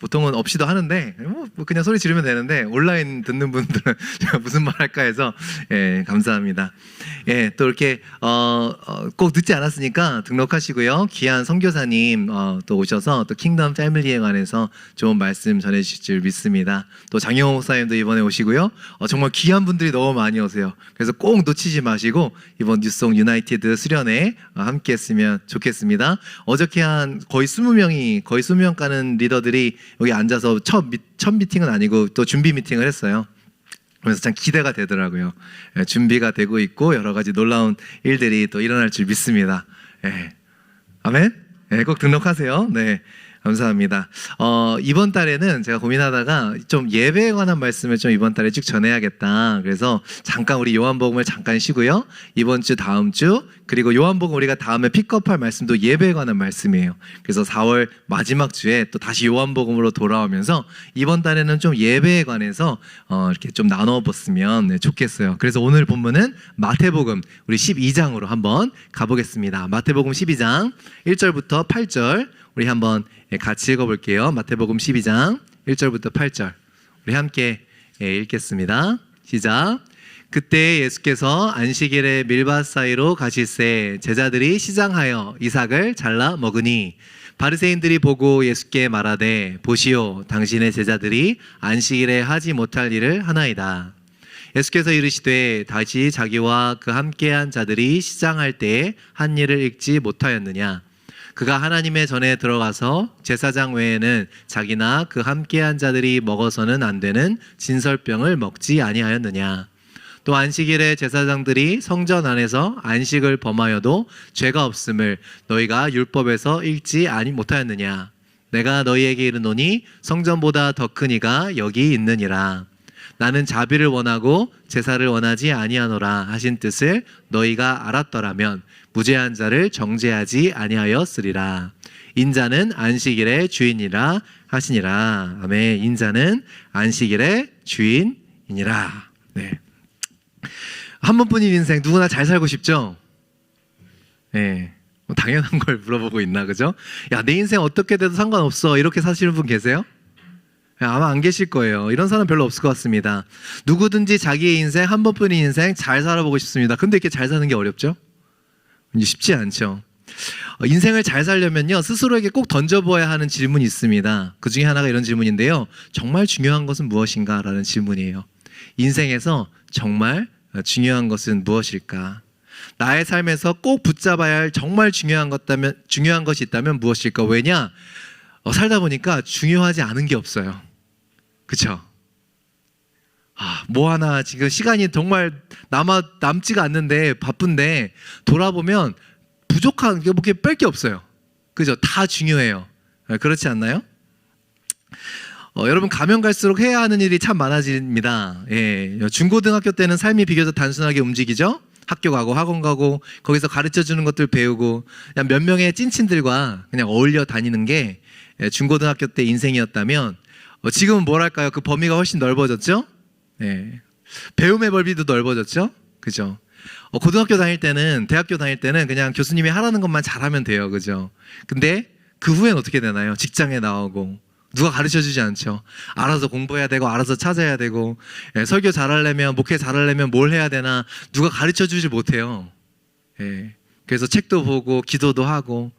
보통은 없이도 하는데 뭐 그냥 소리 지르면 되는데 온라인 듣는 분들은 제가 무슨 말 할까 해서 감사합니다. 또 이렇게 꼭 늦지 않았으니까 등록하시고요. 귀한 선교사님 또 오셔서 또 킹덤 패밀리에 관해서 좋은 말씀 전해주실 줄 믿습니다. 또 장영호 목사님도 이번에 오시고요. 정말 귀한 분들이 너무 많이 오세요. 그래서 꼭 놓치지 마시고 이번 뉴송 유나이티드 수련회 함께 했으면 좋겠습니다. 어저께 한 거의 20명 가는 리더들이 여기 앉아서 첫 미팅은 아니고 또 준비 미팅을 했어요. 그래서 참 기대가 되더라고요. 준비가 되고 있고 여러 가지 놀라운 일들이 또 일어날 줄 믿습니다. 아멘? 꼭 등록하세요. 네. 감사합니다. 이번 달에는 제가 고민하다가 좀 예배에 관한 말씀을 좀 이번 달에 쭉 전해야겠다. 그래서 잠깐 우리 요한복음을 잠깐 쉬고요. 이번 주, 다음 주, 그리고 요한복음 우리가 다음에 픽업할 말씀도 예배에 관한 말씀이에요. 그래서 4월 마지막 주에 또 다시 요한복음으로 돌아오면서 이번 달에는 좀 예배에 관해서 이렇게 좀 나눠봤으면 좋겠어요. 그래서 오늘 본문은 마태복음 우리 12장으로 한번 가보겠습니다. 마태복음 12장 1절부터 8절 우리 한번 같이 읽어볼게요. 마태복음 12장 1절부터 8절 우리 함께 읽겠습니다. 시작. 그때 예수께서 안식일에 밀밭 사이로 가실새 제자들이 시장하여 이삭을 잘라 먹으니 바리새인들이 보고 예수께 말하되 보시오 당신의 제자들이 안식일에 하지 못할 일을 하나이다. 예수께서 이르시되 다시 자기와 그 함께한 자들이 시장할 때에 한 일을 읽지 못하였느냐. 그가 하나님의 전에 들어가서 제사장 외에는 자기나 그 함께한 자들이 먹어서는 안 되는 진설병을 먹지 아니하였느냐. 또 안식일에 제사장들이 성전 안에서 안식을 범하여도 죄가 없음을 너희가 율법에서 읽지 못하였느냐. 내가 너희에게 이르노니 성전보다 더 큰 이가 여기 있느니라. 나는 자비를 원하고 제사를 원하지 아니하노라 하신 뜻을 너희가 알았더라면 무죄한 자를 정죄하지 아니하였으리라. 인자는 안식일의 주인이라 하시니라. 아멘. 인자는 안식일의 주인이니라. 네. 한 번뿐인 인생 누구나 잘 살고 싶죠? 네. 뭐 당연한 걸 물어보고 있나, 그죠? 야, 내 인생 어떻게 돼도 상관없어. 이렇게 사시는 분 계세요? 아마 안 계실 거예요. 이런 사람 별로 없을 것 같습니다. 누구든지 자기의 인생, 한 번뿐인 인생 잘 살아보고 싶습니다. 근데 이렇게 잘 사는 게 어렵죠? 쉽지 않죠. 인생을 잘 살려면요 스스로에게 꼭 던져보아야 하는 질문이 있습니다. 그 중에 하나가 이런 질문인데요. 정말 중요한 것은 무엇인가? 라는 질문이에요. 인생에서 정말 중요한 것은 무엇일까? 나의 삶에서 꼭 붙잡아야 할 정말 중요한 것이 있다면 무엇일까? 왜냐? 살다 보니까 중요하지 않은 게 없어요. 그쵸? 뭐 하나 지금 시간이 정말 남지가 않는데 바쁜데 돌아보면 부족한 게 뭐 뺄 게 없어요. 그죠? 다 중요해요. 그렇지 않나요? 여러분 가면 갈수록 해야 하는 일이 참 많아집니다. 중고등학교 때는 삶이 비교적 단순하게 움직이죠. 학교 가고 학원 가고 거기서 가르쳐주는 것들 배우고 그냥 몇 명의 찐친들과 그냥 어울려 다니는 게 중고등학교 때 인생이었다면 지금은 뭐랄까요? 그 범위가 훨씬 넓어졌죠? 배움의 범위도 넓어졌죠? 그죠? 고등학교 다닐 때는, 대학교 다닐 때는 그냥 교수님이 하라는 것만 잘하면 돼요. 그죠? 근데 그 후엔 어떻게 되나요? 직장에 나오고 누가 가르쳐주지 않죠. 알아서 공부해야 되고 알아서 찾아야 되고 설교 잘하려면 목회 잘하려면 뭘 해야 되나 누가 가르쳐주지 못해요. 그래서 책도 보고 기도도 하고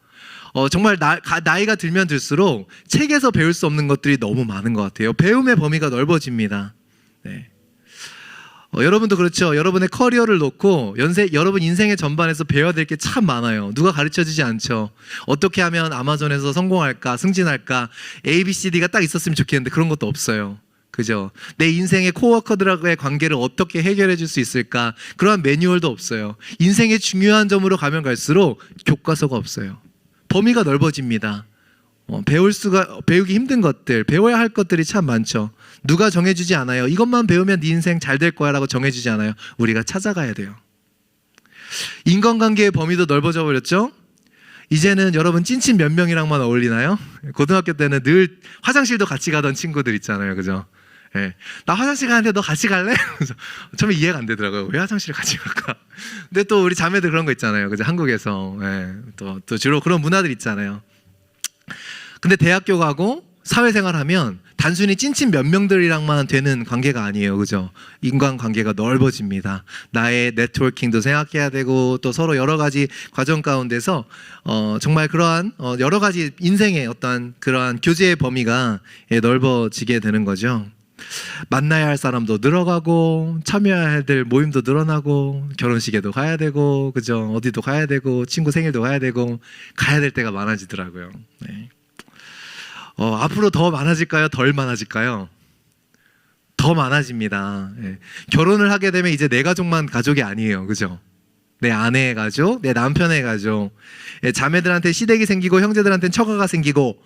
정말 나이가 들면 들수록 책에서 배울 수 없는 것들이 너무 많은 것 같아요. 배움의 범위가 넓어집니다. 여러분도 그렇죠. 여러분의 커리어를 놓고 여러분 인생의 전반에서 배워야 될 게 참 많아요. 누가 가르쳐주지 않죠. 어떻게 하면 아마존에서 성공할까, 승진할까, ABCD가 딱 있었으면 좋겠는데 그런 것도 없어요. 그죠? 내 인생의 코워커들과의 관계를 어떻게 해결해 줄 수 있을까, 그러한 매뉴얼도 없어요. 인생의 중요한 점으로 가면 갈수록 교과서가 없어요. 범위가 넓어집니다. 배우기 힘든 것들, 배워야 할 것들이 참 많죠. 누가 정해주지 않아요. 이것만 배우면 네 인생 잘 될 거야 라고 정해주지 않아요. 우리가 찾아가야 돼요. 인간관계의 범위도 넓어져 버렸죠. 이제는 여러분 찐친 몇 명이랑만 어울리나요? 고등학교 때는 늘 화장실도 같이 가던 친구들 있잖아요. 그죠? 나 화장실 가는데 너 같이 갈래? 처음에 이해가 안 되더라고요. 왜 화장실을 같이 갈까? 근데 또 우리 자매들 그런 거 있잖아요. 그죠? 한국에서 또 주로 그런 문화들 있잖아요. 근데 대학교 가고 사회생활하면 단순히 찐친 몇 명들이랑만 되는 관계가 아니에요. 그죠? 인간관계가 넓어집니다. 나의 네트워킹도 생각해야 되고 또 서로 여러 가지 과정 가운데서 정말 그러한 여러 가지 인생의 어떤 그러한 교제의 범위가 넓어지게 되는 거죠. 만나야 할 사람도 늘어가고 참여해야 될 모임도 늘어나고 결혼식에도 가야 되고 그죠? 어디도 가야 되고 친구 생일도 가야 되고 가야 될 때가 많아지더라고요. 네. 앞으로 더 많아질까요? 덜 많아질까요? 더 많아집니다. 예. 결혼을 하게 되면 이제 내 가족만 가족이 아니에요. 그죠? 내 아내의 가족, 내 남편의 가족, 예, 자매들한테 시댁이 생기고 형제들한테는 처가가 생기고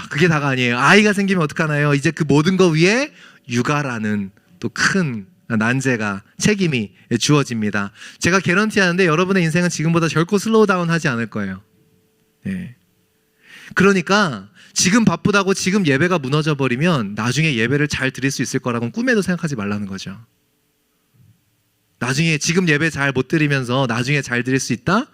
그게 다가 아니에요. 아이가 생기면 어떡하나요? 이제 그 모든 거 위에 육아라는 또 큰 난제가 책임이 주어집니다. 제가 개런티하는데 여러분의 인생은 지금보다 결코 슬로우 다운 하지 않을 거예요. 예. 그러니까 지금 바쁘다고 지금 예배가 무너져 버리면 나중에 예배를 잘 드릴 수 있을 거라고는 꿈에도 생각하지 말라는 거죠. 나중에 지금 예배 잘 못 드리면서 나중에 잘 드릴 수 있다?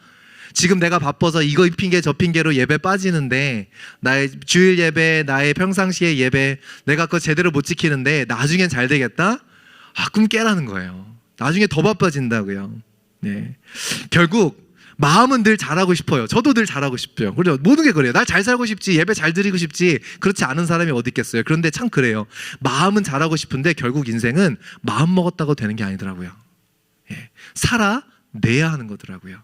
지금 내가 바빠서 이거 이 핑계 저 핑계로 예배 빠지는데 나의 주일 예배, 나의 평상시의 예배 내가 그거 제대로 못 지키는데 나중엔 잘 되겠다? 꿈 깨라는 거예요. 나중에 더 바빠진다고요. 네. 결국 마음은 늘 잘하고 싶어요. 저도 늘 잘하고 싶죠. 그죠? 모든 게 그래요. 날 잘 살고 싶지, 예배 잘 드리고 싶지, 그렇지 않은 사람이 어디 있겠어요. 그런데 참 그래요. 마음은 잘하고 싶은데 결국 인생은 마음 먹었다고 되는 게 아니더라고요. 예. 살아내야 하는 거더라고요.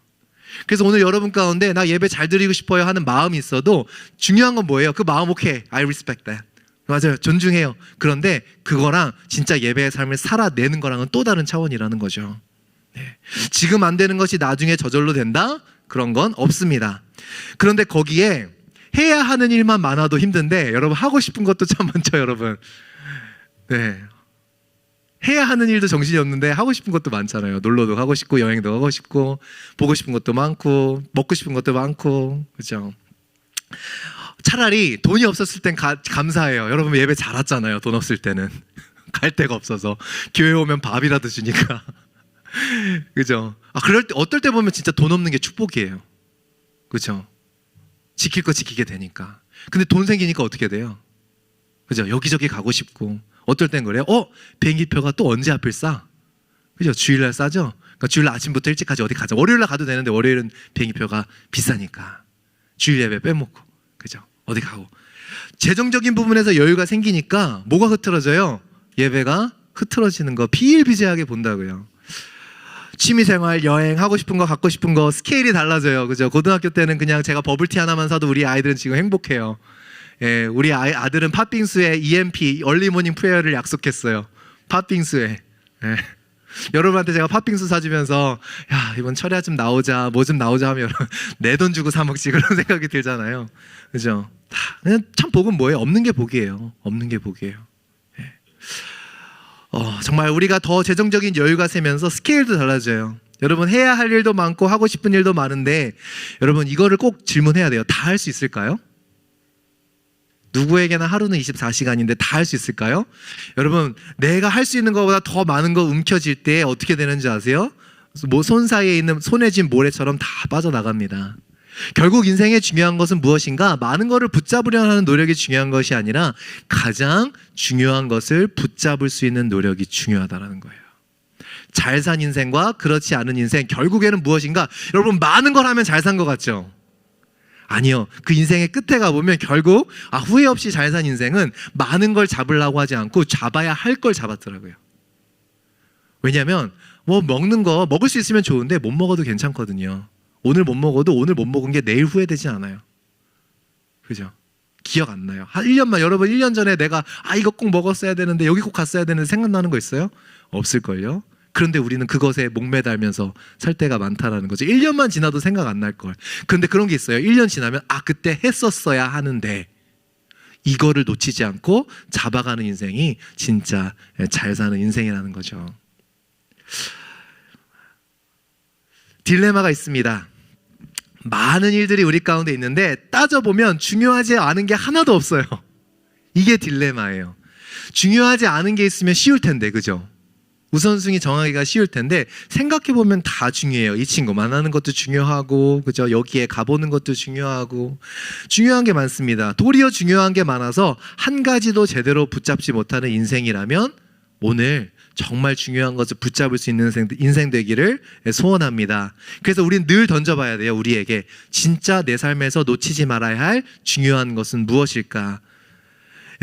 그래서 오늘 여러분 가운데 나 예배 잘 드리고 싶어요 하는 마음이 있어도 중요한 건 뭐예요? 그 마음 오케이. I respect that. 맞아요. 존중해요. 그런데 그거랑 진짜 예배의 삶을 살아내는 거랑은 또 다른 차원이라는 거죠. 네. 지금 안 되는 것이 나중에 저절로 된다? 그런 건 없습니다. 그런데 거기에 해야 하는 일만 많아도 힘든데 여러분 하고 싶은 것도 참 많죠, 여러분. 네. 해야 하는 일도 정신이 없는데 하고 싶은 것도 많잖아요. 놀러도 가고 싶고 여행도 가고 싶고 보고 싶은 것도 많고 먹고 싶은 것도 많고 그죠? 차라리 돈이 없었을 땐 감사해요. 여러분 예배 잘 왔잖아요. 돈 없을 때는 갈 데가 없어서 교회 오면 밥이라도 주니까 그죠? 그럴 때 어떨 때 보면 진짜 돈 없는 게 축복이에요. 그죠? 지킬 거 지키게 되니까. 근데 돈 생기니까 어떻게 돼요? 그죠? 여기저기 가고 싶고 어떨 땐 그래요? 비행기표가 또 언제 하필 싸? 그죠? 주일날 싸죠? 그러니까 주일날 아침부터 일찍까지 어디 가자. 월요일날 가도 되는데 월요일은 비행기표가 비싸니까 주일 예배 빼먹고 그죠? 어디 가고 재정적인 부분에서 여유가 생기니까 뭐가 흐트러져요? 예배가 흐트러지는 거 비일비재하게 본다고요. 취미생활, 여행, 하고 싶은 거, 갖고 싶은 거 스케일이 달라져요. 그죠? 고등학교 때는 그냥 제가 버블티 하나만 사도 우리 아이들은 지금 행복해요. 예, 우리 아들은 팥빙수에 EMP, 얼리모닝 프레어를 약속했어요. 팥빙수에. 예. 여러분한테 제가 팥빙수 사주면서 야 이번 철야 좀 나오자 뭐 좀 나오자 하면 내 돈 주고 사 먹지 그런 생각이 들잖아요. 그죠? 그냥 참 복은 뭐예요? 없는 게 복이에요. 없는 게 복이에요. 예. 정말 우리가 더 재정적인 여유가 세면서 스케일도 달라져요. 여러분 해야 할 일도 많고 하고 싶은 일도 많은데 여러분 이거를 꼭 질문해야 돼요. 다 할 수 있을까요? 누구에게나 하루는 24시간인데 다 할 수 있을까요? 여러분 내가 할 수 있는 것보다 더 많은 거 움켜쥘 때 어떻게 되는지 아세요? 뭐 손 사이에 있는 손에 쥔 모래처럼 다 빠져나갑니다. 결국 인생의 중요한 것은 무엇인가? 많은 것을 붙잡으려 하는 노력이 중요한 것이 아니라 가장 중요한 것을 붙잡을 수 있는 노력이 중요하다는 거예요. 잘 산 인생과 그렇지 않은 인생 결국에는 무엇인가? 여러분 많은 걸 하면 잘 산 것 같죠? 아니요. 그 인생의 끝에 가보면 결국 후회 없이 잘 산 인생은 많은 걸 잡으려고 하지 않고 잡아야 할 걸 잡았더라고요. 왜냐하면 뭐 먹는 거 먹을 수 있으면 좋은데 못 먹어도 괜찮거든요. 오늘 못 먹어도 오늘 못 먹은 게 내일 후회되지 않아요. 그죠? 기억 안 나요. 한 1년만 여러분 1년 전에 내가 이거 꼭 먹었어야 되는데 여기 꼭 갔어야 되는데 생각나는 거 있어요? 없을걸요? 그런데 우리는 그것에 목매달면서 살 때가 많다라는 거죠. 1년만 지나도 생각 안 날걸. 그런데 그런 게 있어요. 1년 지나면 그때 했었어야 하는데 이거를 놓치지 않고 잡아가는 인생이 진짜 잘 사는 인생이라는 거죠. 딜레마가 있습니다. 많은 일들이 우리 가운데 있는데 따져보면 중요하지 않은 게 하나도 없어요. 이게 딜레마예요. 중요하지 않은 게 있으면 쉬울 텐데 그죠? 우선순위 정하기가 쉬울 텐데 생각해보면 다 중요해요. 이 친구 만나는 것도 중요하고, 그죠? 여기에 가보는 것도 중요하고, 중요한 게 많습니다. 도리어 중요한 게 많아서 한 가지도 제대로 붙잡지 못하는 인생이라면 오늘 정말 중요한 것을 붙잡을 수 있는 인생 되기를 소원합니다. 그래서 우린 늘 던져봐야 돼요. 우리에게 진짜 내 삶에서 놓치지 말아야 할 중요한 것은 무엇일까?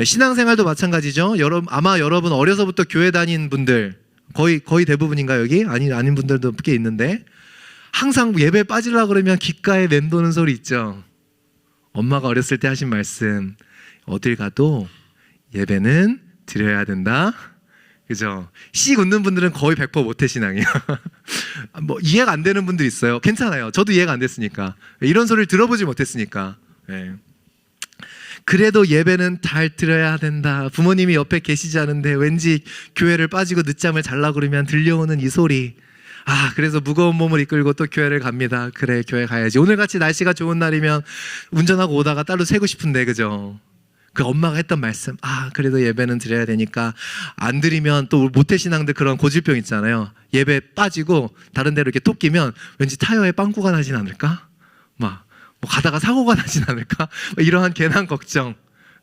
신앙생활도 마찬가지죠. 아마 여러분 어려서부터 교회 다닌 분들 거의 대부분인가요? 여기? 아닌 분들도 꽤 있는데 항상 예배 빠지려고 그러면 귓가에 맴도는 소리 있죠. 엄마가 어렸을 때 하신 말씀, 어딜 가도 예배는 드려야 된다. 그죠? 씩 웃는 분들은 거의 100% 모태신앙이에요. 뭐 이해가 안 되는 분들 있어요. 괜찮아요. 저도 이해가 안 됐으니까. 이런 소리를 들어보지 못했으니까. 네. 그래도 예배는 잘 드려야 된다. 부모님이 옆에 계시지 않은데 왠지 교회를 빠지고 늦잠을 자려고 그러면 들려오는 이 소리. 그래서 무거운 몸을 이끌고 또 교회를 갑니다. 그래, 교회 가야지. 오늘같이 날씨가 좋은 날이면 운전하고 오다가 따로 새고 싶은데, 그죠? 그 엄마가 했던 말씀, 그래도 예배는 드려야 되니까 안 드리면 또 모태신앙들 그런 고질병 있잖아요. 예배 빠지고 다른 데로 이렇게 톡 끼면 왠지 타이어에 빵꾸가 나진 않을까? 뭐 가다가 사고가 나진 않을까? 이러한 괜한 걱정.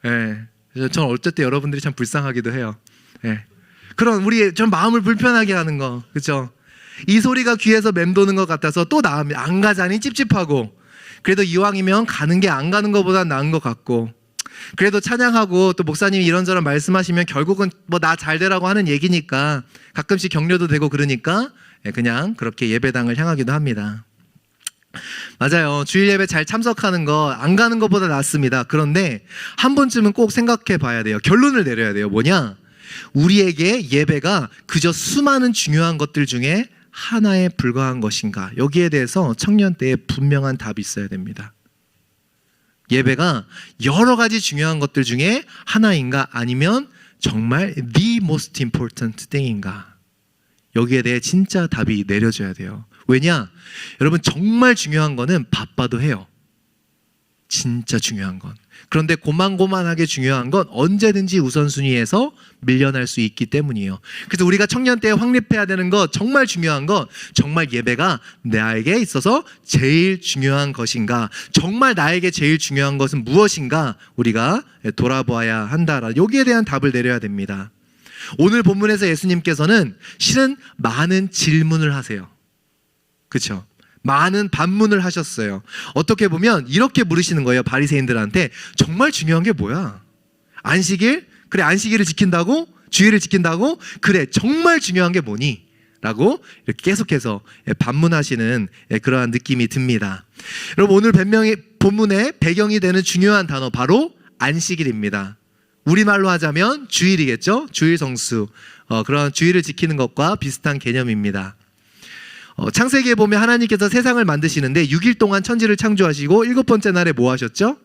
예. 전 어쩔 때 여러분들이 참 불쌍하기도 해요. 예. 그런 우리의 좀 마음을 불편하게 하는 거, 그렇죠? 이 소리가 귀에서 맴도는 것 같아서 또 나가면 안 가자니 찝찝하고, 그래도 이왕이면 가는 게 안 가는 것보다 나은 것 같고, 그래도 찬양하고 또 목사님이 이런저런 말씀하시면 결국은 뭐 나 잘 되라고 하는 얘기니까 가끔씩 격려도 되고 그러니까 그냥 그렇게 예배당을 향하기도 합니다. 맞아요. 주일 예배 잘 참석하는 거 안 가는 것보다 낫습니다. 그런데 한 번쯤은 꼭 생각해 봐야 돼요. 결론을 내려야 돼요. 뭐냐? 우리에게 예배가 그저 수많은 중요한 것들 중에 하나에 불과한 것인가? 여기에 대해서 청년 때에 분명한 답이 있어야 됩니다. 예배가 여러 가지 중요한 것들 중에 하나인가? 아니면 정말 the most important thing인가? 여기에 대해 진짜 답이 내려져야 돼요. 왜냐? 여러분 정말 중요한 거는 바빠도 해요. 진짜 중요한 건. 그런데 고만고만하게 중요한 건 언제든지 우선순위에서 밀려날 수 있기 때문이에요. 그래서 우리가 청년 때에 확립해야 되는 거, 정말 중요한 건 정말 예배가 나에게 있어서 제일 중요한 것인가, 정말 나에게 제일 중요한 것은 무엇인가 우리가 돌아보아야 한다라. 여기에 대한 답을 내려야 됩니다. 오늘 본문에서 예수님께서는 실은 많은 질문을 하세요. 그렇죠? 많은 반문을 하셨어요. 어떻게 보면 이렇게 물으시는 거예요. 바리새인들한테 정말 중요한 게 뭐야? 안식일? 그래, 안식일을 지킨다고? 주일을 지킨다고? 그래, 정말 중요한 게 뭐니? 라고 이렇게 계속해서 반문하시는 그러한 느낌이 듭니다. 여러분 오늘 본문의 배경이 되는 중요한 단어 바로 안식일입니다. 우리말로 하자면 주일이겠죠? 주일 성수. 그런 주일을 지키는 것과 비슷한 개념입니다. 창세기에 보면 하나님께서 세상을 만드시는데 6일 동안 천지를 창조하시고 7번째 날에 뭐 하셨죠?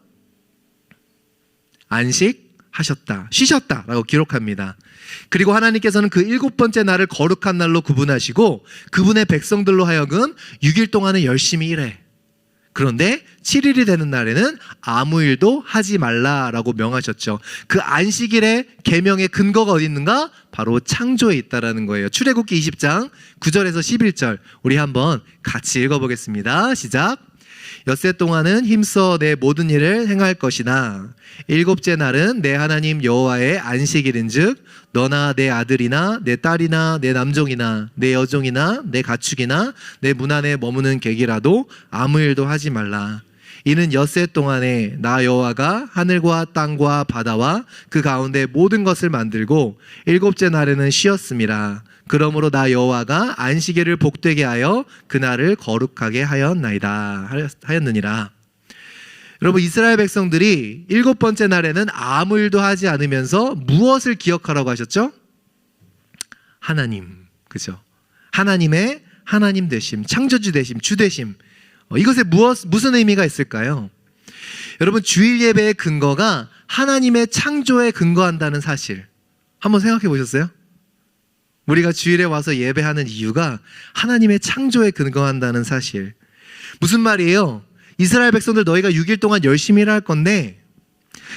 안식하셨다, 쉬셨다 라고 기록합니다. 그리고 하나님께서는 그 7번째 날을 거룩한 날로 구분하시고 그분의 백성들로 하여금 6일 동안은 열심히 일해. 그런데 7일이 되는 날에는 아무 일도 하지 말라라고 명하셨죠. 그 안식일의 계명의 근거가 어디 있는가? 바로 창조에 있다라는 거예요. 출애굽기 20장 9절에서 11절 우리 한번 같이 읽어보겠습니다. 시작. 엿새 동안은 힘써 내 모든 일을 행할 것이나 일곱째 날은 내 하나님 여호와의 안식일인즉 너나 내 아들이나 내 딸이나 내 남종이나 내 여종이나 내 가축이나 내 문 안에 머무는 객이라도 아무 일도 하지 말라. 이는 엿새 동안에 나 여호와가 하늘과 땅과 바다와 그 가운데 모든 것을 만들고 일곱째 날에는 쉬었음이라. 그러므로 나 여호와가 안식일을 복되게 하여 그날을 거룩하게 하였느니라. 여러분 이스라엘 백성들이 7번째 날에는 아무 일도 하지 않으면서 무엇을 기억하라고 하셨죠? 하나님, 그죠? 하나님의 하나님 되심, 창조주 되심, 주 되심. 이것에 무슨 의미가 있을까요? 여러분 주일 예배의 근거가 하나님의 창조에 근거한다는 사실 한번 생각해 보셨어요? 우리가 주일에 와서 예배하는 이유가 하나님의 창조에 근거한다는 사실. 무슨 말이에요? 이스라엘 백성들 너희가 6일 동안 열심히 일할 건데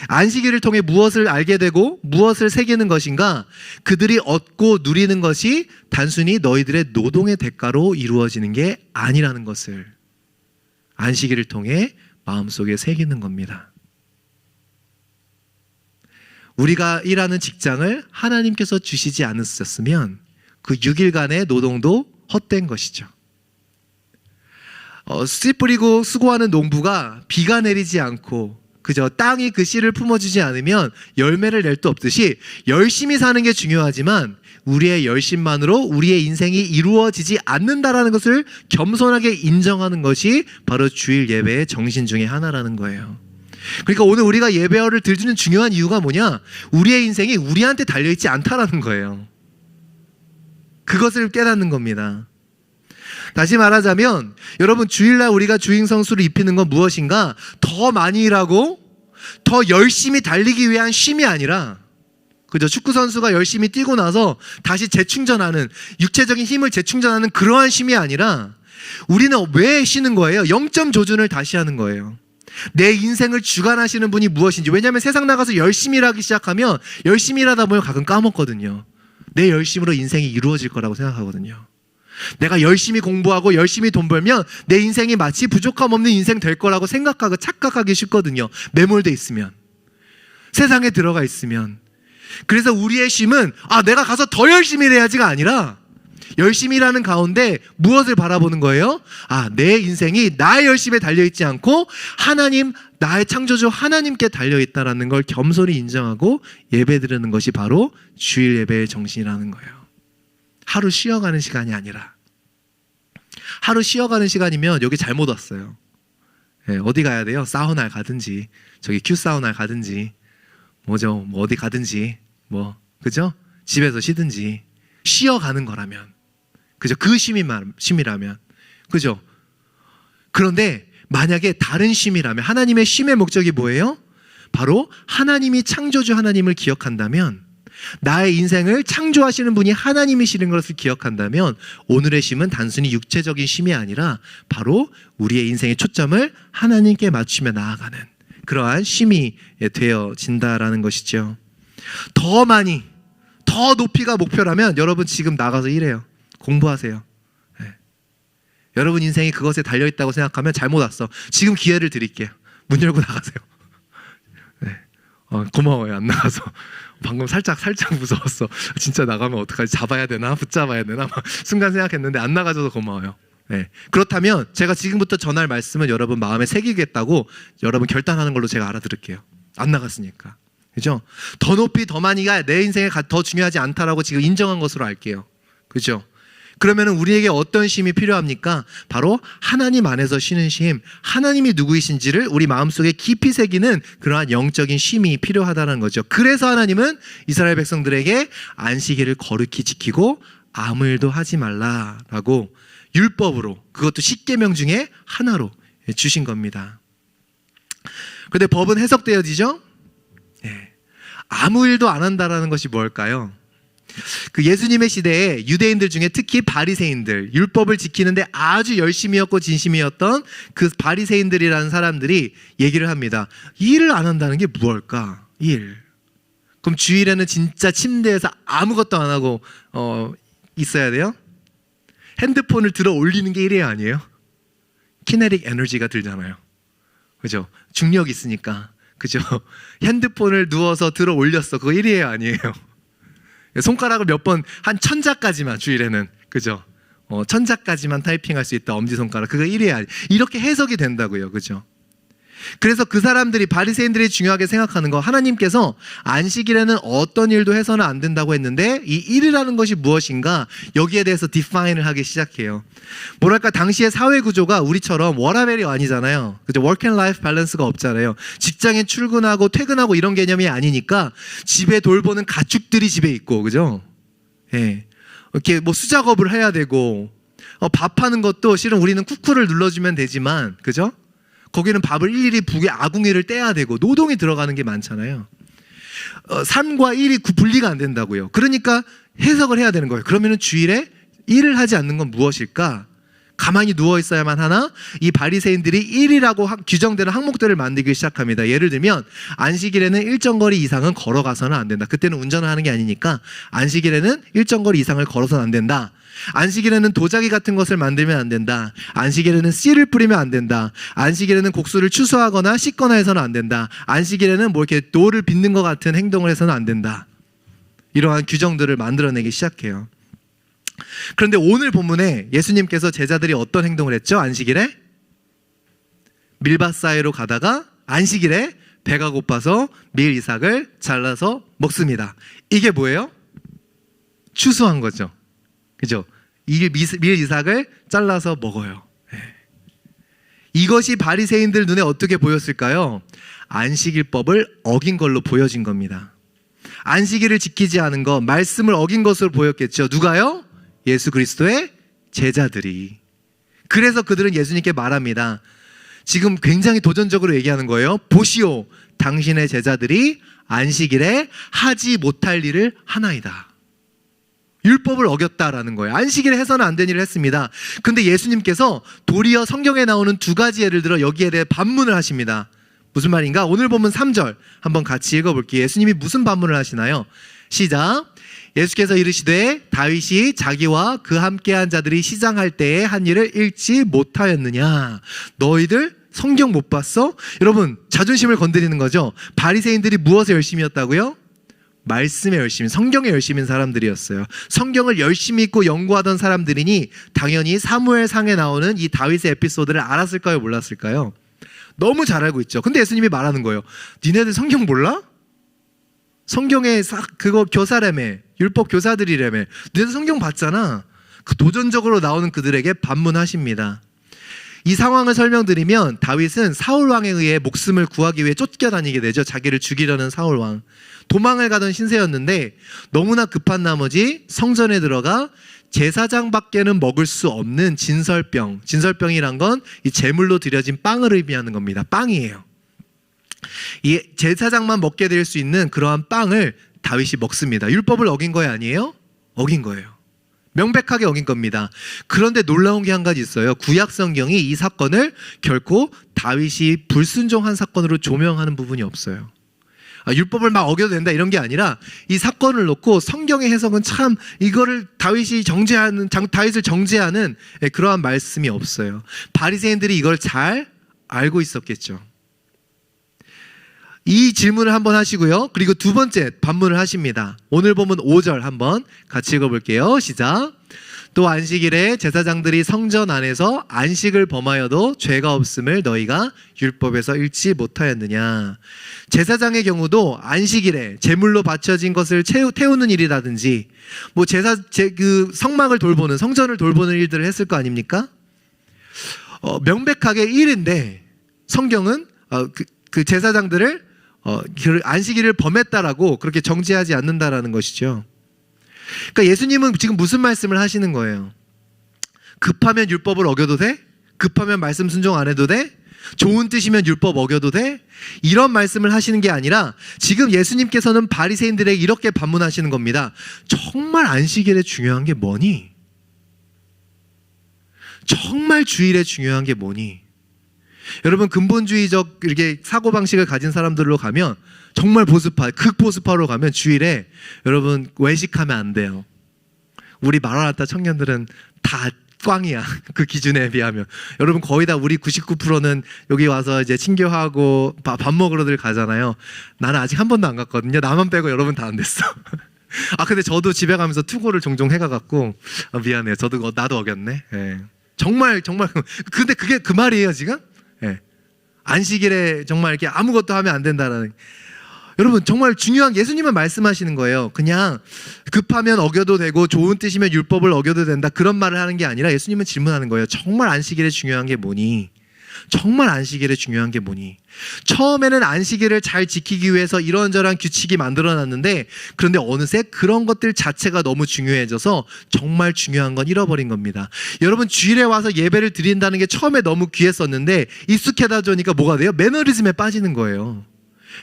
안식일을 통해 무엇을 알게 되고 무엇을 새기는 것인가? 그들이 얻고 누리는 것이 단순히 너희들의 노동의 대가로 이루어지는 게 아니라는 것을 안식일을 통해 마음속에 새기는 겁니다. 우리가 일하는 직장을 하나님께서 주시지 않으셨으면 그 6일간의 노동도 헛된 것이죠. 씨 뿌리고 수고하는 농부가 비가 내리지 않고 그저 땅이 그 씨를 품어주지 않으면 열매를 낼 수 없듯이 열심히 사는 게 중요하지만 우리의 열심만으로 우리의 인생이 이루어지지 않는다라는 것을 겸손하게 인정하는 것이 바로 주일 예배의 정신 중에 하나라는 거예요. 그러니까 오늘 우리가 예배를 드리는 중요한 이유가 뭐냐? 우리의 인생이 우리한테 달려있지 않다라는 거예요. 그것을 깨닫는 겁니다. 다시 말하자면 여러분, 주일날 우리가 주일성수를 입히는 건 무엇인가? 더 많이 일하고 더 열심히 달리기 위한 쉼이 아니라, 그죠? 축구선수가 열심히 뛰고 나서 다시 재충전하는, 육체적인 힘을 재충전하는 그러한 쉼이 아니라 우리는 왜 쉬는 거예요? 영점 조준을 다시 하는 거예요. 내 인생을 주관하시는 분이 무엇인지. 왜냐하면 세상 나가서 열심히 일하기 시작하면 열심히 일하다 보면 가끔 까먹거든요. 내 열심으로 인생이 이루어질 거라고 생각하거든요. 내가 열심히 공부하고 열심히 돈 벌면 내 인생이 마치 부족함 없는 인생 될 거라고 생각하고 착각하기 쉽거든요. 매몰돼 있으면, 세상에 들어가 있으면. 그래서 우리의 쉼은 내가 가서 더 열심히 일해야지가 아니라 열심히 일하는 가운데 무엇을 바라보는 거예요? 내 인생이 나의 열심에 달려있지 않고 하나님, 나의 창조주 하나님께 달려있다라는 걸 겸손히 인정하고 예배드리는 것이 바로 주일 예배의 정신이라는 거예요. 하루 쉬어가는 시간이 아니라. 하루 쉬어가는 시간이면 여기 잘못 왔어요. 어디 가야 돼요? 사우나에 가든지, 저기 큐 사우나에 가든지, 뭐죠? 뭐 어디 가든지, 그죠? 집에서 쉬든지. 쉬어가는 거라면, 그죠? 그 쉼이라면, 그죠? 그런데 만약에 다른 쉼이라면, 하나님의 쉼의 목적이 뭐예요? 바로 하나님이 창조주 하나님을 기억한다면, 나의 인생을 창조하시는 분이 하나님이시는 것을 기억한다면 오늘의 쉼은 단순히 육체적인 쉼이 아니라 바로 우리의 인생의 초점을 하나님께 맞추며 나아가는 그러한 쉼이 되어진다라는 것이죠. 더 많이, 더 높이가 목표라면 여러분 지금 나가서 일해요. 공부하세요. 여러분 인생이 그것에 달려있다고 생각하면 잘못 왔어. 지금 기회를 드릴게요. 문 열고 나가세요. 고마워요. 안 나가서. 방금 살짝 무서웠어. 진짜 나가면 어떡하지? 잡아야 되나? 붙잡아야 되나? 막 순간 생각했는데 안 나가줘서 고마워요. 그렇다면 제가 지금부터 전할 말씀은 여러분 마음에 새기겠다고 여러분 결단하는 걸로 제가 알아들을게요. 안 나갔으니까. 그죠? 더 높이 더 많이가 내 인생에 더 중요하지 않다라고 지금 인정한 것으로 알게요. 그죠? 그러면 우리에게 어떤 쉼이 필요합니까? 바로 하나님 안에서 쉬는 쉼, 하나님이 누구이신지를 우리 마음속에 깊이 새기는 그러한 영적인 쉼이 필요하다는 거죠. 그래서 하나님은 이스라엘 백성들에게 안식일을 거룩히 지키고 아무 일도 하지 말라라고 율법으로, 그것도 10계명 중에 하나로 주신 겁니다. 그런데 법은 해석되어지죠? 아무 일도 안 한다라는 것이 뭘까요? 그 예수님의 시대에 유대인들 중에 특히 바리새인들, 율법을 지키는데 아주 열심이었고 진심이었던 그 바리새인들이라는 사람들이 얘기를 합니다. 일을 안 한다는 게 무엇일까? 일. 그럼 주일에는 진짜 침대에서 아무것도 안 하고 있어야 돼요? 핸드폰을 들어 올리는 게 일이 아니에요? 키네틱 에너지가 들잖아요. 그죠? 중력이 있으니까. 그죠? 핸드폰을 누워서 들어 올렸어. 그거 일이에요, 아니에요? 손가락을 몇 번, 한 1000자까지만 주일에는, 그죠? 1000자까지만 타이핑할 수 있다, 엄지손가락. 그거 1이야. 이렇게 해석이 된다고요. 그죠? 그래서 그 사람들이, 바리새인들이 중요하게 생각하는 거, 하나님께서 안식일에는 어떤 일도 해서는 안 된다고 했는데 이 일이라는 것이 무엇인가, 여기에 대해서 디파인을 하기 시작해요. 뭐랄까, 당시의 사회 구조가 우리처럼 워라밸이 아니잖아요. 그죠? 워크 앤 라이프 밸런스가 없잖아요. 직장에 출근하고 퇴근하고 이런 개념이 아니니까 집에 돌보는 가축들이 집에 있고, 그죠? 이렇게 뭐 수작업을 해야 되고, 밥하는 것도 실은 우리는 쿠쿠를 눌러주면 되지만, 그죠? 거기는 밥을 일일이 북에 아궁이를 떼야 되고 노동이 들어가는 게 많잖아요. 삶과 일이 분리가 안 된다고요. 그러니까 해석을 해야 되는 거예요. 그러면 주일에 일을 하지 않는 건 무엇일까? 가만히 누워 있어야만 하나? 이 바리새인들이 1이라고 규정되는 항목들을 만들기 시작합니다. 예를 들면 안식일에는 일정 거리 이상은 걸어가서는 안 된다. 그때는 운전을 하는 게 아니니까 안식일에는 일정 거리 이상을 걸어서는 안 된다. 안식일에는 도자기 같은 것을 만들면 안 된다. 안식일에는 씨를 뿌리면 안 된다. 안식일에는 곡수를 추수하거나 씻거나 해서는 안 된다. 안식일에는 뭐 이렇게 돌을 빚는 것 같은 행동을 해서는 안 된다. 이러한 규정들을 만들어내기 시작해요. 그런데 오늘 본문에 예수님께서 제자들이 어떤 행동을 했죠? 안식일에? 밀밭 사이로 가다가 안식일에 배가 고파서 밀 이삭을 잘라서 먹습니다. 이게 뭐예요? 추수한 거죠. 그죠? 밀 이삭을 잘라서 먹어요. 이것이 바리새인들 눈에 어떻게 보였을까요? 안식일법을 어긴 걸로 보여진 겁니다. 안식일을 지키지 않은 것, 말씀을 어긴 것으로 보였겠죠. 누가요? 예수 그리스도의 제자들이. 그래서 그들은 예수님께 말합니다. 지금 굉장히 도전적으로 얘기하는 거예요. 보시오, 당신의 제자들이 안식일에 하지 못할 일을 하나이다. 율법을 어겼다라는 거예요. 안식일에 해서는 안 된 일을 했습니다. 근데 예수님께서 도리어 성경에 나오는 두 가지 예를 들어 여기에 대해 반문을 하십니다. 무슨 말인가? 오늘 본문 3절 한번 같이 읽어볼게요. 예수님이 무슨 반문을 하시나요? 시작. 예수께서 이르시되 다윗이 자기와 그 함께한 자들이 시장할 때에 한 일을 읽지 못하였느냐? 너희들 성경 못 봤어? 여러분, 자존심을 건드리는 거죠. 바리새인들이 무엇에 열심히 였다고요? 말씀에 열심히, 성경에 열심인 사람들이었어요. 성경을 열심히 읽고 연구하던 사람들이니 당연히 사무엘상에 나오는 이 다윗의 에피소드를 알았을까요? 몰랐을까요? 너무 잘 알고 있죠. 근데 예수님이 말하는 거예요. 니네들 성경 몰라? 성경에 그거 교사라며, 율법 교사들이라며. 니네들 성경 봤잖아. 그 도전적으로 나오는 그들에게 반문하십니다. 이 상황을 설명드리면 다윗은 사울왕에 의해 목숨을 구하기 위해 쫓겨다니게 되죠. 자기를 죽이려는 사울왕. 도망을 가던 신세였는데 너무나 급한 나머지 성전에 들어가 제사장밖에는 먹을 수 없는 진설병. 진설병이란 건 이 제물로 드려진 빵을 의미하는 겁니다. 빵이에요. 이 제사장만 먹게 될 수 있는 그러한 빵을 다윗이 먹습니다. 율법을 어긴 거예요, 아니에요? 어긴 거예요. 명백하게 어긴 겁니다. 그런데 놀라운 게 한 가지 있어요. 구약 성경이 이 사건을 결코 다윗이 불순종한 사건으로 조명하는 부분이 없어요. 율법을 막 어겨도 된다 이런 게 아니라 이 사건을 놓고 성경의 해석은 참 이거를 다윗을 정죄하는 그러한 말씀이 없어요. 바리새인들이 이걸 잘 알고 있었겠죠. 이 질문을 한번 하시고요. 그리고 두 번째 반문을 하십니다. 오늘 보면 5절 한번 같이 읽어볼게요. 시작. 또 안식일에 제사장들이 성전 안에서 안식을 범하여도 죄가 없음을 너희가 율법에서 읽지 못하였느냐. 제사장의 경우도 안식일에 제물로 바쳐진 것을 태우는 일이라든지 뭐 그 성막을 돌보는, 성전을 돌보는 일들을 했을 거 아닙니까? 명백하게 일인데 성경은 그 제사장들을 안식일을 범했다라고 그렇게 정죄하지 않는다라는 것이죠. 그러니까 예수님은 지금 무슨 말씀을 하시는 거예요? 급하면 율법을 어겨도 돼? 급하면 말씀 순종 안 해도 돼? 좋은 뜻이면 율법 어겨도 돼? 이런 말씀을 하시는 게 아니라 지금 예수님께서는 바리새인들에게 이렇게 반문하시는 겁니다. 정말 안식일에 중요한 게 뭐니? 정말 주일에 중요한 게 뭐니? 여러분, 근본주의적 이렇게 사고방식을 가진 사람들로 가면 정말 극보수파로 가면 주일에 여러분 외식하면 안 돼요. 우리 마라나타 청년들은 다 꽝이야. 그 기준에 비하면. 여러분 거의 다 우리 99%는 여기 와서 이제 친교하고 밥 먹으러들 가잖아요. 나는 아직 한 번도 안 갔거든요. 나만 빼고 여러분 다 안 됐어. 근데 저도 집에 가면서 투고를 종종 해가갖고 미안해요. 나도 어겼네. 예. 정말 근데 그게 그 말이에요 지금? 예. 안식일에 정말 이렇게 아무것도 하면 안 된다라는. 여러분 정말 중요한, 예수님은 말씀하시는 거예요. 그냥 급하면 어겨도 되고 좋은 뜻이면 율법을 어겨도 된다 그런 말을 하는 게 아니라 예수님은 질문하는 거예요. 정말 안식일에 중요한 게 뭐니? 정말 안식일에 중요한 게 뭐니? 처음에는 안식일을 잘 지키기 위해서 이런저런 규칙이 만들어놨는데 그런데 어느새 그런 것들 자체가 너무 중요해져서 정말 중요한 건 잃어버린 겁니다. 여러분 주일에 와서 예배를 드린다는 게 처음에 너무 귀했었는데 익숙해다 보니까 뭐가 돼요? 매너리즘에 빠지는 거예요.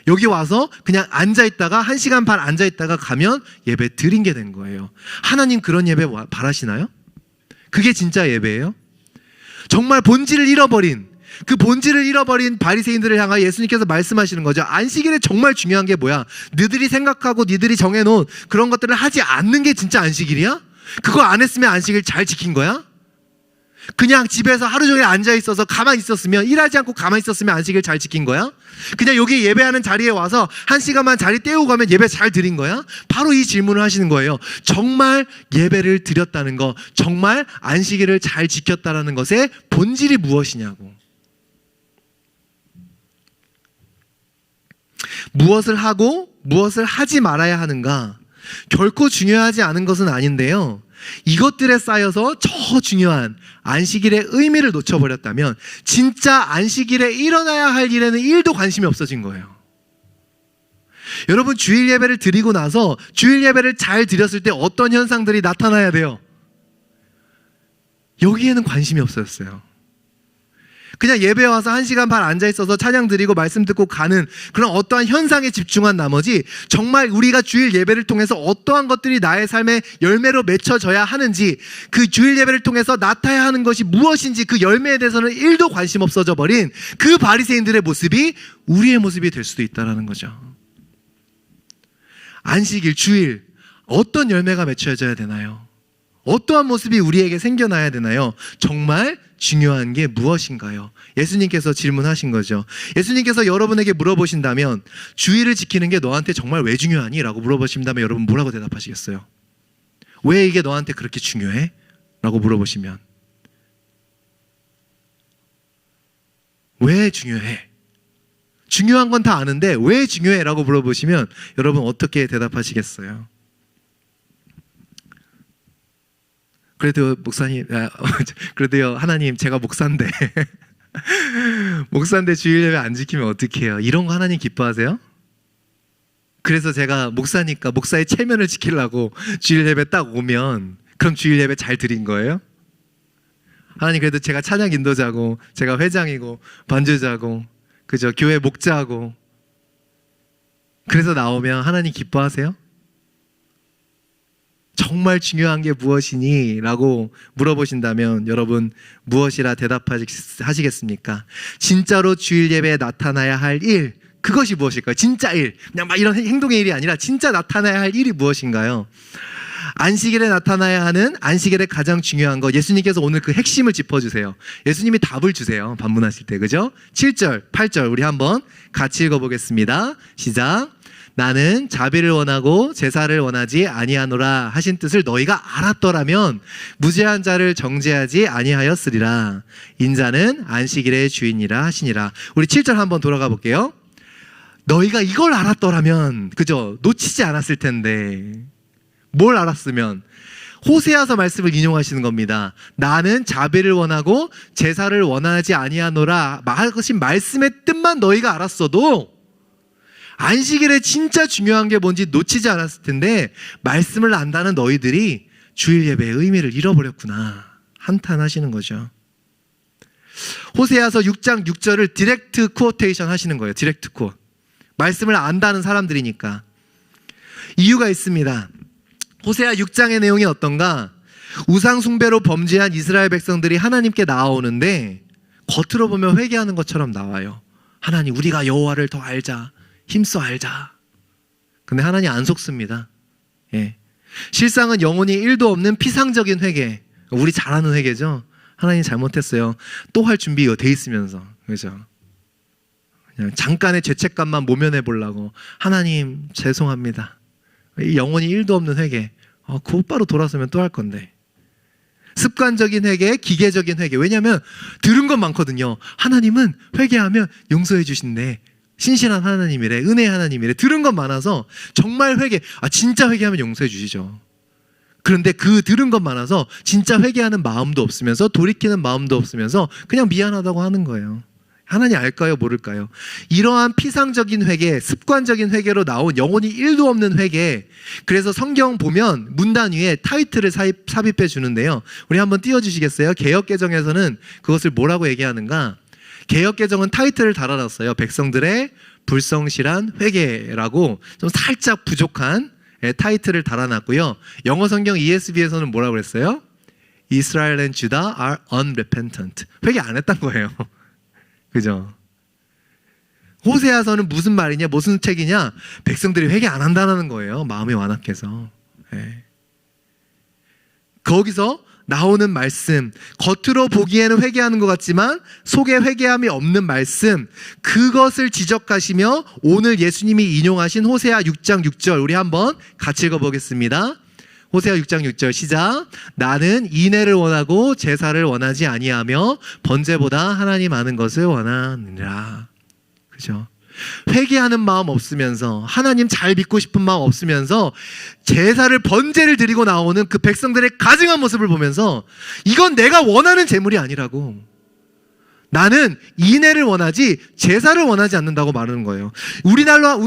여기 와서 그냥 앉아있다가 1시간 반 앉아있다가 가면 예배 드린 게 된 거예요. 하나님 그런 예배 바라시나요? 그게 진짜 예배예요? 정말 본질을 잃어버린, 그 본질을 잃어버린 바리새인들을 향하여 예수님께서 말씀하시는 거죠. 안식일에 정말 중요한 게 뭐야? 너희들이 생각하고 너희들이 정해놓은 그런 것들을 하지 않는 게 진짜 안식일이야? 그거 안 했으면 안식일 잘 지킨 거야? 그냥 집에서 하루 종일 앉아있어서 가만히 있었으면, 일하지 않고 가만히 있었으면 안식일 잘 지킨 거야? 그냥 여기 예배하는 자리에 와서 1시간만 자리 때우고 가면 예배 잘 드린 거야? 바로 이 질문을 하시는 거예요. 정말 예배를 드렸다는 거, 정말 안식일을 잘 지켰다는 것의 본질이 무엇이냐고. 무엇을 하고 무엇을 하지 말아야 하는가? 결코 중요하지 않은 것은 아닌데요, 이것들에 쌓여서 저 중요한 안식일의 의미를 놓쳐버렸다면 진짜 안식일에 일어나야 할 일에는 1도 관심이 없어진 거예요. 여러분, 주일 예배를 드리고 나서 주일 예배를 잘 드렸을 때 어떤 현상들이 나타나야 돼요? 여기에는 관심이 없어졌어요. 그냥 예배 와서 1시간 반 앉아있어서 찬양 드리고 말씀 듣고 가는 그런 어떠한 현상에 집중한 나머지 정말 우리가 주일 예배를 통해서 어떠한 것들이 나의 삶의 열매로 맺혀져야 하는지, 그 주일 예배를 통해서 나타나야 하는 것이 무엇인지 그 열매에 대해서는 1도 관심 없어져 버린 그 바리새인들의 모습이 우리의 모습이 될 수도 있다는 거죠. 안식일, 주일, 어떤 열매가 맺혀져야 되나요? 어떠한 모습이 우리에게 생겨나야 되나요? 정말 중요한 게 무엇인가요? 예수님께서 질문하신 거죠. 예수님께서 여러분에게 물어보신다면, 주일을 지키는 게 너한테 정말 왜 중요하니? 라고 물어보신다면 여러분 뭐라고 대답하시겠어요? 왜 이게 너한테 그렇게 중요해? 라고 물어보시면 왜 중요해? 중요한 건 다 아는데 왜 중요해? 라고 물어보시면 여러분 어떻게 대답하시겠어요? 그래도 목사님, 그래도요, 하나님, 제가 목사인데 목사인데 주일 예배 안 지키면 어떡해요? 이런 거 하나님 기뻐하세요? 그래서 제가 목사니까 목사의 체면을 지키려고 주일 예배 딱 오면 그럼 주일 예배 잘 드린 거예요? 하나님, 그래도 제가 찬양 인도자고 제가 회장이고 반주자고 그죠? 교회 목자고 그래서 나오면 하나님 기뻐하세요? 정말 중요한 게 무엇이니? 라고 물어보신다면 여러분 무엇이라 대답하시겠습니까? 진짜로 주일 예배에 나타나야 할 일, 그것이 무엇일까요? 진짜 일, 그냥 막 이런 행동의 일이 아니라 진짜 나타나야 할 일이 무엇인가요? 안식일에 나타나야 하는, 안식일에 가장 중요한 것, 예수님께서 오늘 그 핵심을 짚어주세요. 예수님이 답을 주세요, 반문하실 때. 그죠? 7절, 8절 우리 한번 같이 읽어보겠습니다. 시작. 나는 자비를 원하고 제사를 원하지 아니하노라 하신 뜻을 너희가 알았더라면 무죄한 자를 정죄하지 아니하였으리라. 인자는 안식일의 주인이라 하시니라. 우리 7절 한번 돌아가 볼게요. 너희가 이걸 알았더라면, 그죠? 놓치지 않았을 텐데. 뭘 알았으면? 호세아서 말씀을 인용하시는 겁니다. 나는 자비를 원하고 제사를 원하지 아니하노라 하신 말씀의 뜻만 너희가 알았어도 안식일에 진짜 중요한 게 뭔지 놓치지 않았을 텐데 말씀을 안다는 너희들이 주일 예배의 의미를 잃어버렸구나 한탄하시는 거죠. 호세아서 6장 6절을 디렉트 퀘오테이션 하시는 거예요. 디렉트 퀘. 말씀을 안다는 사람들이니까. 이유가 있습니다. 호세아 6장의 내용이 어떤가? 우상 숭배로 범죄한 이스라엘 백성들이 하나님께 나아오는데 겉으로 보면 회개하는 것처럼 나와요. 하나님, 우리가 여호와를 더 알자, 힘써 알자. 근데 하나님 안 속습니다. 예. 실상은 영혼이 1도 없는 피상적인 회개, 우리 잘하는 회개죠. 하나님 잘못했어요. 또 할 준비가 돼 있으면서, 그죠? 그냥 잠깐의 죄책감만 모면해 보려고 하나님 죄송합니다. 이 영혼이 1도 없는 회개, 곧바로 돌아서면 또 할 건데. 습관적인 회개, 기계적인 회개. 왜냐하면 들은 건 많거든요. 하나님은 회개하면 용서해 주신대. 신실한 하나님이래, 은혜의 하나님이래. 들은 건 많아서 정말 회개, 진짜 회개하면 용서해 주시죠. 그런데 그 들은 것 많아서 진짜 회개하는 마음도 없으면서 돌이키는 마음도 없으면서 그냥 미안하다고 하는 거예요. 하나님 알까요? 모를까요? 이러한 피상적인 회개, 습관적인 회개로 나온 영혼이 1도 없는 회개. 그래서 성경 보면 문단 위에 타이틀을 삽입해 주는데요. 우리 한번 띄워주시겠어요? 개역개정에서는 그것을 뭐라고 얘기하는가? 개역개정은 타이틀을 달아놨어요. 백성들의 불성실한 회개라고 좀 살짝 부족한 타이틀을 달아놨고요. 영어 성경 ESV에서는 뭐라고 그랬어요? Israel and Judah are unrepentant. 회개 안 했단 거예요. 그죠? 호세아서는 무슨 말이냐, 무슨 책이냐? 백성들이 회개 안 한다는 거예요. 마음이 완악해서. 네. 거기서 나오는 말씀, 겉으로 보기에는 회개하는 것 같지만 속에 회개함이 없는 말씀, 그것을 지적하시며 오늘 예수님이 인용하신 호세아 6장 6절 우리 한번 같이 읽어보겠습니다. 호세아 6장 6절 시작. 나는 인애를 원하고 제사를 원하지 아니하며 번제보다 하나님 아는 것을 원하느니라. 그죠? 회개하는 마음 없으면서 하나님 잘 믿고 싶은 마음 없으면서 제사를 번제를 드리고 나오는 그 백성들의 가증한 모습을 보면서 이건 내가 원하는 제물이 아니라고, 나는 인애를 원하지 제사를 원하지 않는다고 말하는 거예요.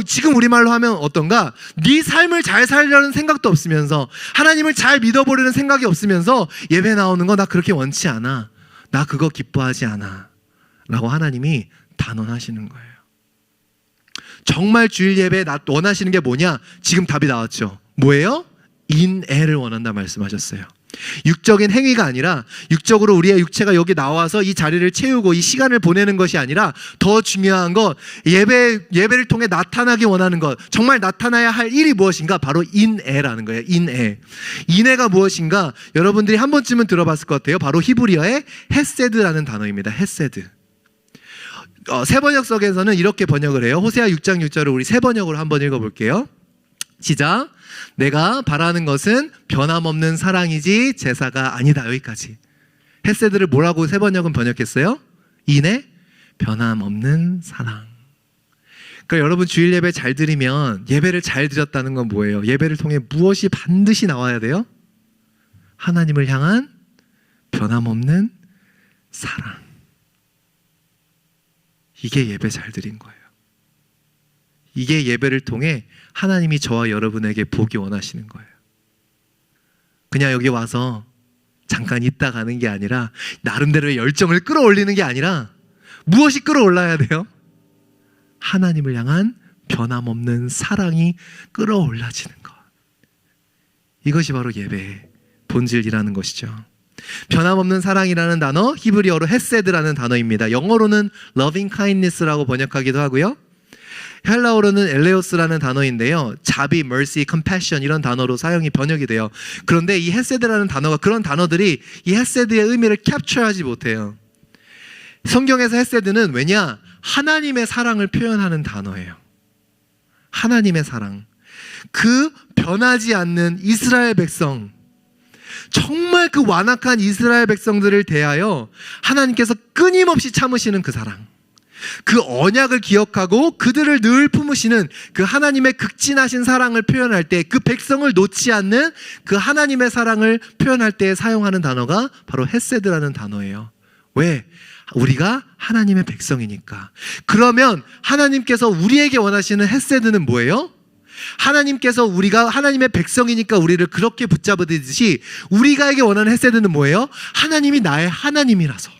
지금 우리말로 하면 어떤가? 네 삶을 잘 살려는 생각도 없으면서 하나님을 잘 믿어보려는 생각이 없으면서 예배 나오는 거 나 그렇게 원치 않아, 나 그거 기뻐하지 않아 라고 하나님이 단언하시는 거예요. 정말 주일 예배에 원하시는 게 뭐냐? 지금 답이 나왔죠. 뭐예요? 인애를 원한다 말씀하셨어요. 육적인 행위가 아니라 육적으로 우리의 육체가 여기 나와서 이 자리를 채우고 이 시간을 보내는 것이 아니라 더 중요한 것, 예배를 통해 나타나기 원하는 것, 정말 나타나야 할 일이 무엇인가? 바로 인애라는 거예요. 인애가 무엇인가? 여러분들이 한 번쯤은 들어봤을 것 같아요. 바로 히브리어의 헤세드라는 단어입니다. 헤세드. 새 번역석에서는 이렇게 번역을 해요. 호세아 6장 6절을 우리 새 번역으로 한번 읽어볼게요. 시작. 내가 바라는 것은 변함없는 사랑이지 제사가 아니다. 여기까지. 헤세드를 뭐라고 새 번역은 번역했어요? 인애, 변함없는 사랑. 그러니까 여러분 주일 예배 잘 드리면, 예배를 잘 드렸다는 건 뭐예요? 예배를 통해 무엇이 반드시 나와야 돼요? 하나님을 향한 변함없는 사랑. 이게 예배 잘 드린 거예요. 이게 예배를 통해 하나님이 저와 여러분에게 보기 원하시는 거예요. 그냥 여기 와서 잠깐 있다 가는 게 아니라, 나름대로 열정을 끌어올리는 게 아니라 무엇이 끌어올라야 돼요? 하나님을 향한 변함없는 사랑이 끌어올라지는 것. 이것이 바로 예배의 본질이라는 것이죠. 변함없는 사랑이라는 단어, 히브리어로 헤세드라는 단어입니다. 영어로는 loving kindness라고 번역하기도 하고요. 헬라어로는 엘레오스라는 단어인데요. 자비, mercy, compassion 이런 단어로 사용이 번역이 돼요. 그런데 이 헤세드라는 단어가, 그런 단어들이 이 헤세드의 의미를 캡처하지 못해요. 성경에서 헤세드는 왜냐? 하나님의 사랑을 표현하는 단어예요. 하나님의 사랑. 그 변하지 않는 이스라엘 백성, 정말 그 완악한 이스라엘 백성들을 대하여 하나님께서 끊임없이 참으시는 그 사랑, 그 언약을 기억하고 그들을 늘 품으시는 그 하나님의 극진하신 사랑을 표현할 때, 그 백성을 놓지 않는 그 하나님의 사랑을 표현할 때 사용하는 단어가 바로 헤세드라는 단어예요. 왜? 우리가 하나님의 백성이니까. 그러면 하나님께서 우리에게 원하시는 헤세드는 뭐예요? 하나님께서 우리가 하나님의 백성이니까 우리를 그렇게 붙잡으듯이 우리가에게 원하는 헤세드는 뭐예요? 하나님이 나의 하나님이라서,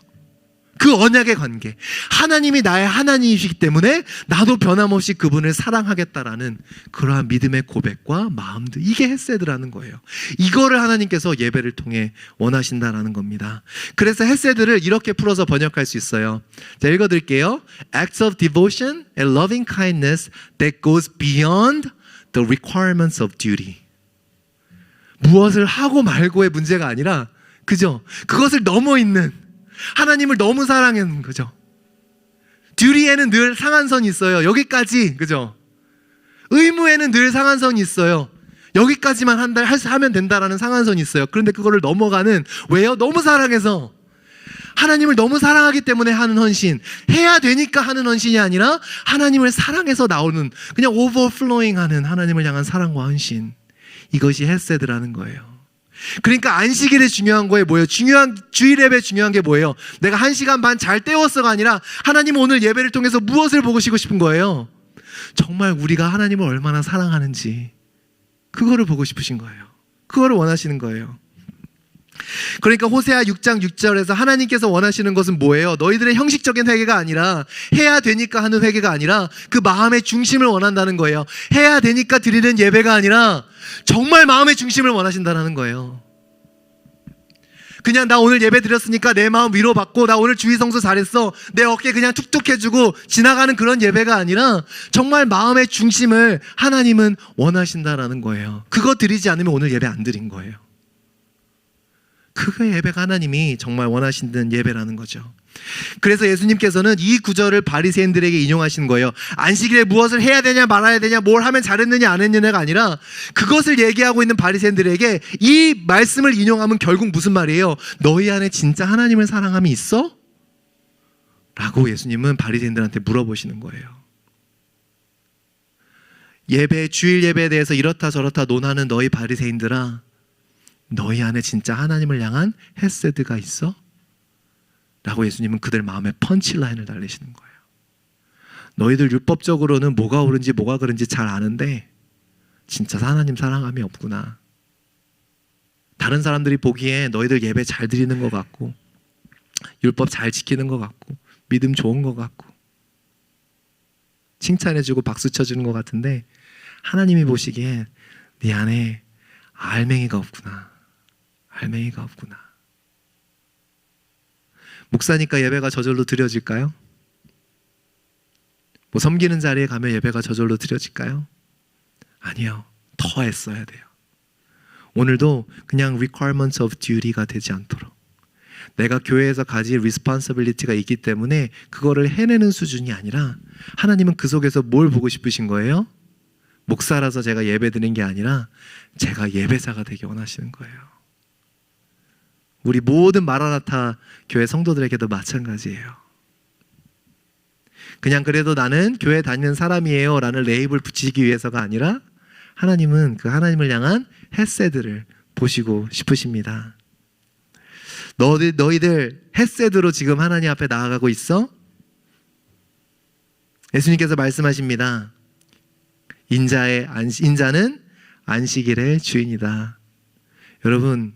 그 언약의 관계, 하나님이 나의 하나님이시기 때문에 나도 변함없이 그분을 사랑하겠다라는 그러한 믿음의 고백과 마음들, 이게 헤세드라는 거예요. 이거를 하나님께서 예배를 통해 원하신다라는 겁니다. 그래서 헤세드를 이렇게 풀어서 번역할 수 있어요. 자, 읽어드릴게요. Acts of devotion and loving kindness that goes beyond the requirements of duty. 무엇을 하고 말고의 문제가 아니라, 그죠? 그것을 넘어 있는, 하나님을 너무 사랑하는 거죠. duty에는 늘 상한선이 있어요. 여기까지, 그죠? 의무에는 늘 상한선이 있어요. 여기까지만 하면 된다라는 상한선이 있어요. 그런데 그거를 넘어가는, 왜요? 너무 사랑해서, 하나님을 너무 사랑하기 때문에 하는 헌신, 해야 되니까 하는 헌신이 아니라 하나님을 사랑해서 나오는, 그냥 오버플로잉 하는 하나님을 향한 사랑과 헌신, 이것이 헤세드라는 거예요. 그러니까 안식일에 중요한 거에 뭐예요? 주일 예배 중요한 게 뭐예요? 내가 1시간 반 잘 때웠어가 아니라 하나님은 오늘 예배를 통해서 무엇을 보시고 싶은 거예요? 정말 우리가 하나님을 얼마나 사랑하는지, 그거를 보고 싶으신 거예요. 그거를 원하시는 거예요. 그러니까 호세아 6장 6절에서 하나님께서 원하시는 것은 뭐예요? 너희들의 형식적인 회개가 아니라, 해야 되니까 하는 회개가 아니라 그 마음의 중심을 원한다는 거예요. 해야 되니까 드리는 예배가 아니라 정말 마음의 중심을 원하신다는 거예요. 그냥 나 오늘 예배 드렸으니까 내 마음 위로받고 나 오늘 주일 성수 잘했어 내 어깨 그냥 툭툭 해주고 지나가는 그런 예배가 아니라 정말 마음의 중심을 하나님은 원하신다라는 거예요. 그거 드리지 않으면 오늘 예배 안 드린 거예요. 그 예배가 하나님이 정말 원하시는 예배라는 거죠. 그래서 예수님께서는 이 구절을 바리새인들에게 인용하시는 거예요. 안식일에 무엇을 해야 되냐 말아야 되냐 뭘 하면 잘했느냐 안 했느냐가 아니라 그것을 얘기하고 있는 바리새인들에게 이 말씀을 인용하면 결국 무슨 말이에요? 너희 안에 진짜 하나님을 사랑함이 있어? 라고 예수님은 바리새인들한테 물어보시는 거예요. 주일 예배에 대해서 이렇다 저렇다 논하는 너희 바리새인들아, 너희 안에 진짜 하나님을 향한 헤세드가 있어? 라고 예수님은 그들 마음에 펀치라인을 날리시는 거예요. 너희들 율법적으로는 뭐가 옳은지 뭐가 그른지 잘 아는데 진짜 하나님 사랑함이 없구나. 다른 사람들이 보기에 너희들 예배 잘 드리는 것 같고 율법 잘 지키는 것 같고 믿음 좋은 것 같고 칭찬해주고 박수 쳐주는 것 같은데 하나님이 보시기에 네 안에 알맹이가 없구나. 알맹이가 없구나. 목사니까 예배가 저절로 드려질까요? 뭐 섬기는 자리에 가면 예배가 저절로 드려질까요? 아니요. 더 애써야 돼요. 오늘도 그냥 requirements of duty가 되지 않도록 내가 교회에서 가진 responsibility가 있기 때문에 그거를 해내는 수준이 아니라 하나님은 그 속에서 뭘 보고 싶으신 거예요? 목사라서 제가 예배 드리는 게 아니라 제가 예배자가 되기 원하시는 거예요. 우리 모든 마라나타 교회 성도들에게도 마찬가지예요. 그냥 그래도 나는 교회 다니는 사람이에요 라는 레이블 붙이기 위해서가 아니라 하나님은 그 하나님을 향한 헤세드를 보시고 싶으십니다. 너희들 헤세드로 지금 하나님 앞에 나아가고 있어? 예수님께서 말씀하십니다. 인자는 안식일의 주인이다. 여러분,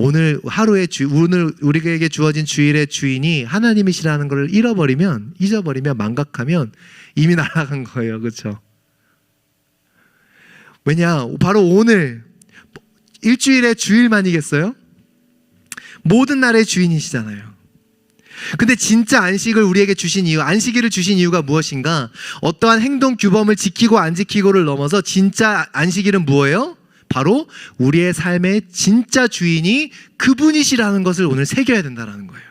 오늘 하루의 오늘 우리에게 주어진 주일의 주인이 하나님이시라는 걸 잊어버리면 망각하면 이미 날아간 거예요. 그렇죠? 왜냐? 바로 오늘 일주일의 주일만이겠어요? 모든 날의 주인이시잖아요. 근데 진짜 안식을 우리에게 주신 이유, 안식일을 주신 이유가 무엇인가? 어떠한 행동 규범을 지키고 안 지키고를 넘어서 진짜 안식일은 뭐예요? 바로 우리의 삶의 진짜 주인이 그분이시라는 것을 오늘 새겨야 된다는 거예요.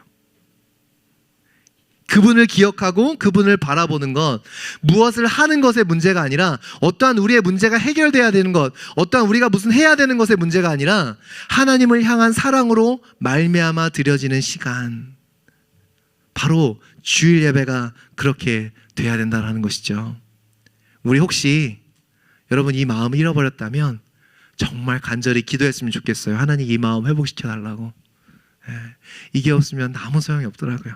그분을 기억하고 그분을 바라보는 것, 무엇을 하는 것의 문제가 아니라 어떠한 우리의 문제가 해결돼야 되는 것, 어떠한 우리가 무슨 해야 되는 것의 문제가 아니라 하나님을 향한 사랑으로 말미암아 드려지는 시간, 바로 주일 예배가 그렇게 돼야 된다는 것이죠. 우리 혹시 여러분 이 마음을 잃어버렸다면 정말 간절히 기도했으면 좋겠어요. 하나님 이 마음 회복시켜 달라고. 이게 없으면 아무 소용이 없더라고요.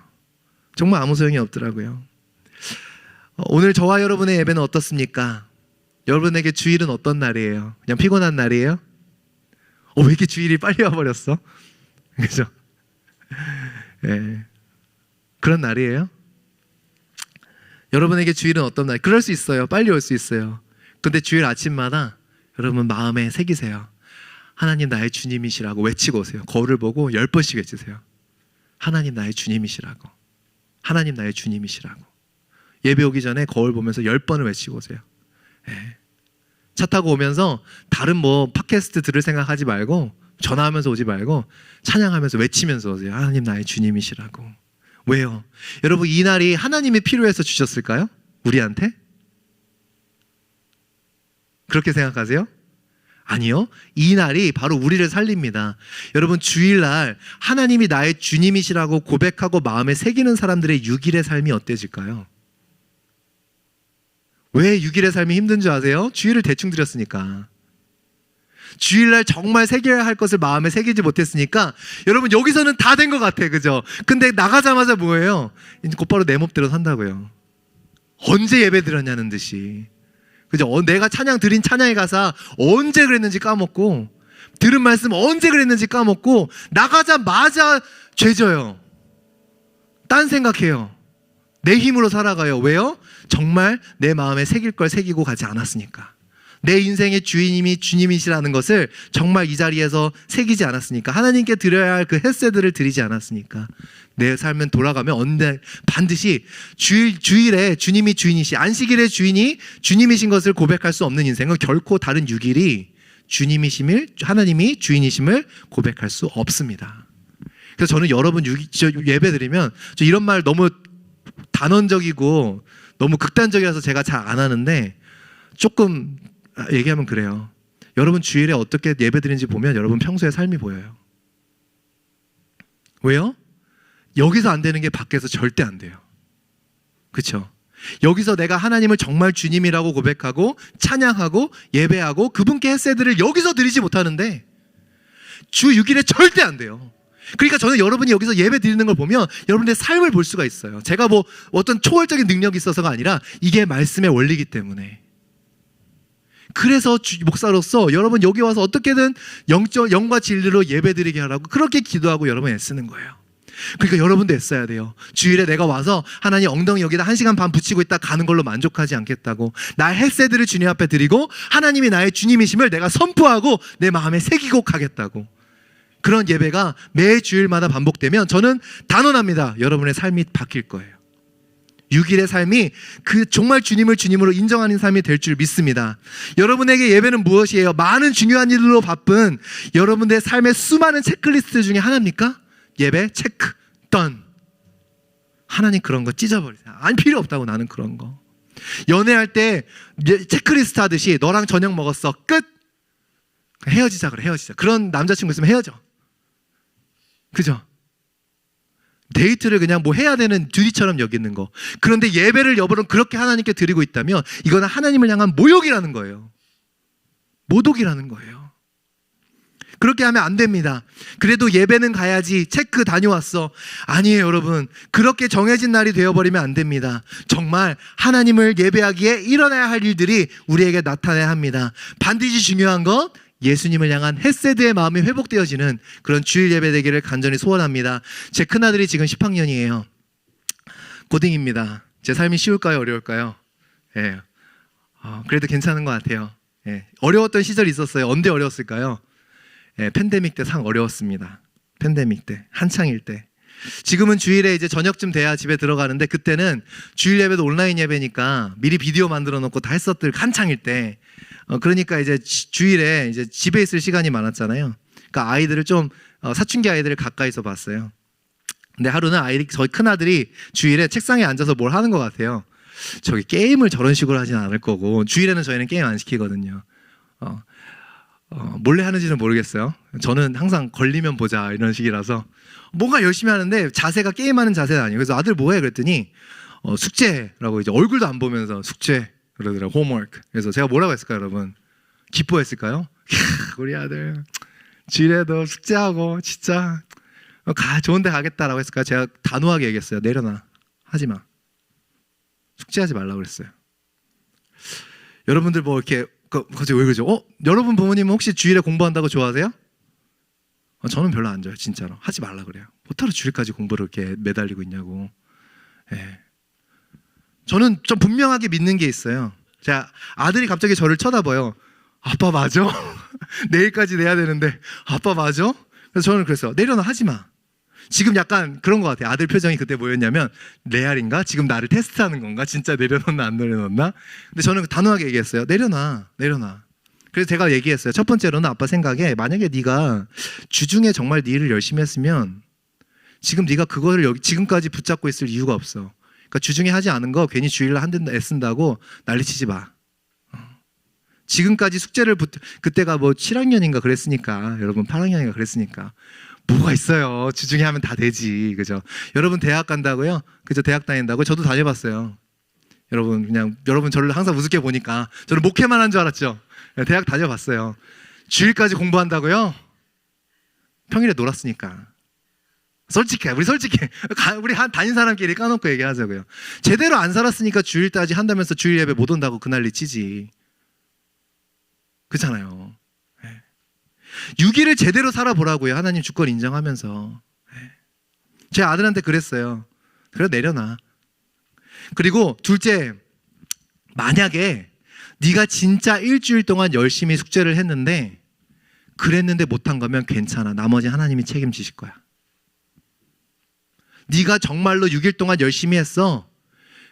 정말 아무 소용이 없더라고요. 오늘 저와 여러분의 예배는 어떻습니까? 여러분에게 주일은 어떤 날이에요? 그냥 피곤한 날이에요? 왜 이렇게 주일이 빨리 와버렸어? 그죠? 그런 날이에요? 여러분에게 주일은 어떤 날? 그럴 수 있어요. 빨리 올 수 있어요. 근데 주일 아침마다 여러분 마음에 새기세요. 하나님 나의 주님이시라고 외치고 오세요. 거울을 보고 10번씩 외치세요. 하나님 나의 주님이시라고. 하나님 나의 주님이시라고. 예배 오기 전에 거울 보면서 10번을 외치고 오세요. 차 타고 오면서 다른 뭐 팟캐스트 들을 생각하지 말고 전화하면서 오지 말고 찬양하면서 외치면서 오세요. 하나님 나의 주님이시라고. 왜요? 여러분 이 날이 하나님이 필요해서 주셨을까요? 우리한테? 그렇게 생각하세요? 아니요. 이 날이 바로 우리를 살립니다. 여러분 주일날 하나님이 나의 주님이시라고 고백하고 마음에 새기는 사람들의 6일의 삶이 어때질까요? 왜 6일의 삶이 힘든 줄 아세요? 주일을 대충 드렸으니까. 주일날 정말 새겨야 할 것을 마음에 새기지 못했으니까 여러분 여기서는 다 된 것 같아. 그죠? 근데 나가자마자 뭐예요? 이제 곧바로 내 몫대로 산다고요. 언제 예배 드렸냐는 듯이. 그죠? 내가 찬양 드린 찬양의 가사 언제 그랬는지 까먹고 들은 말씀 언제 그랬는지 까먹고 나가자마자 죄져요. 딴 생각해요. 내 힘으로 살아가요. 왜요? 정말 내 마음에 새길 걸 새기고 가지 않았으니까. 내 인생의 주인님이 주님이시라는 것을 정말 이 자리에서 새기지 않았으니까, 하나님께 드려야 할 그 햇새들을 드리지 않았으니까, 내 삶은 돌아가면 언제 반드시 주일에 주님이 주인이시, 안식일의 주인이 주님이신 것을 고백할 수 없는 인생은 결코 다른 6일이 주님이심을, 하나님이 주인이심을 고백할 수 없습니다. 그래서 저는 여러분 예배 드리면, 저 이런 말 너무 단언적이고 너무 극단적이라서 제가 잘 안 하는데, 조금 얘기하면 그래요. 여러분 주일에 어떻게 예배 드리는지 보면 여러분 평소의 삶이 보여요. 왜요? 여기서 안 되는 게 밖에서 절대 안 돼요. 그렇죠? 여기서 내가 하나님을 정말 주님이라고 고백하고 찬양하고 예배하고 그분께 햇새들을 여기서 드리지 못하는데 주 6일에 절대 안 돼요. 그러니까 저는 여러분이 여기서 예배 드리는 걸 보면 여러분의 삶을 볼 수가 있어요. 제가 뭐 어떤 초월적인 능력이 있어서가 아니라 이게 말씀의 원리이기 때문에. 그래서 목사로서 여러분 여기 와서 어떻게든 영과 진리로 예배 드리게 하라고 그렇게 기도하고 여러분 애쓰는 거예요. 그러니까 여러분도 애써야 돼요. 주일에 내가 와서 하나님 엉덩이 여기다 1시간 반 붙이고 있다 가는 걸로 만족하지 않겠다고, 나의 햇새들을 주님 앞에 드리고 하나님이 나의 주님이심을 내가 선포하고 내 마음에 새기고 가겠다고. 그런 예배가 매 주일마다 반복되면 저는 단언합니다. 여러분의 삶이 바뀔 거예요. 6일의 삶이 그 정말 주님을 주님으로 인정하는 삶이 될 줄 믿습니다. 여러분에게 예배는 무엇이에요? 많은 중요한 일로 바쁜 여러분의 삶의 수많은 체크리스트 중에 하나입니까? 예배 체크 done. 하나님 그런 거 찢어버리세요. 아니 필요 없다고. 나는 그런 거. 연애할 때 체크리스트 하듯이 너랑 저녁 먹었어 끝. 헤어지자 그래. 헤어지자. 그런 남자친구 있으면 헤어져. 그죠? 데이트를 그냥 뭐 해야 되는 듀티처럼 여기는 거. 그런데 예배를 여러분 그렇게 하나님께 드리고 있다면 이거는 하나님을 향한 모욕이라는 거예요. 모독이라는 거예요. 그렇게 하면 안 됩니다. 그래도 예배는 가야지. 체크 다녀왔어. 아니에요, 여러분. 그렇게 정해진 날이 되어버리면 안 됩니다. 정말 하나님을 예배하기에 일어나야 할 일들이 우리에게 나타나야 합니다. 반드시 중요한 건 예수님을 향한 햇세드의 마음이 회복되어지는 그런 주일 예배 되기를 간절히 소원합니다. 제 큰아들이 지금 10학년이에요. 고딩입니다. 제 삶이 쉬울까요? 어려울까요? 예. 그래도 괜찮은 것 같아요. 예. 어려웠던 시절이 있었어요. 언제 어려웠을까요? 예, 팬데믹 때 상 어려웠습니다. 팬데믹 때, 한창일 때. 지금은 주일에 이제 저녁쯤 돼야 집에 들어가는데 그때는 주일 예배도 온라인 예배니까 미리 비디오 만들어 놓고 다 했었들 한창일 때. 그러니까 이제 주일에 이제 집에 있을 시간이 많았잖아요. 그러니까 아이들을 좀 사춘기 아이들을 가까이서 봤어요. 근데 하루는 저희 큰 아들이 주일에 책상에 앉아서 뭘 하는 것 같아요. 저기 게임을 저런 식으로 하진 않을 거고, 주일에는 저희는 게임 안 시키거든요. 몰래 하는지는 모르겠어요. 저는 항상 걸리면 보자 이런 식이라서 뭔가 열심히 하는데 자세가 게임하는 자세는 아니에요. 그래서 아들 뭐해? 그랬더니 숙제라고 이제 얼굴도 안 보면서 숙제 그러더라고요. 홈워크. 그래서 제가 뭐라고 했을까요, 여러분? 기뻐했을까요? 우리 아들 주일에도 숙제하고 진짜 좋은 데 가겠다라고 했을까요? 제가 단호하게 얘기했어요. 내려놔. 하지마. 숙제하지 말라고 그랬어요. 여러분들 뭐 이렇게 갑자기 왜 그러죠? 여러분 부모님은 혹시 주일에 공부한다고 좋아하세요? 저는 별로 안 좋아해요. 진짜로. 하지 말라 그래요. 어떻게 주일까지 공부를 이렇게 매달리고 있냐고. 예. 저는 좀 분명하게 믿는 게 있어요. 자, 아들이 갑자기 저를 쳐다봐요. 아빠 맞아? 내일까지 내야 되는데 아빠 맞아? 그래서 저는 그랬어요. 내려놔. 하지 마. 지금 약간 그런 것 같아요. 아들 표정이 그때 뭐였냐면 레알인가? 지금 나를 테스트하는 건가? 진짜 내려놓나 안 내려놓나? 근데 저는 단호하게 얘기했어요. 내려놔. 그래서 제가 얘기했어요. 첫 번째로는 아빠 생각에 만약에 네가 주중에 정말 네 일을 열심히 했으면 지금 네가 그거를 지금까지 붙잡고 있을 이유가 없어. 그러니까 주중에 하지 않은 거 괜히 주일날 애쓴다고 난리치지 마. 지금까지 숙제를 그때가 뭐 7학년인가 그랬으니까, 여러분 8학년인가 그랬으니까 뭐가 있어요. 주중에 하면 다 되지. 그죠? 여러분 대학 간다고요? 그죠? 대학 다닌다고? 저도 다녀봤어요. 여러분 그냥 여러분 저를 항상 우습게 보니까 저는 목회만 한 줄 알았죠. 대학 다녀봤어요. 주일까지 공부한다고요? 평일에 놀았으니까. 우리 솔직해. 우리 다닌 사람끼리 까놓고 얘기하자고요. 제대로 안 살았으니까 주일까지 한다면서 주일 예배 못 온다고 그 난리 치지. 그렇잖아요. 6일을 제대로 살아보라고요. 하나님 주권 인정하면서. 제 아들한테 그랬어요. 그래 내려놔. 그리고 둘째, 만약에 네가 진짜 일주일 동안 열심히 숙제를 했는데 그랬는데 못한 거면 괜찮아. 나머지 하나님이 책임지실 거야. 네가 정말로 6일 동안 열심히 했어.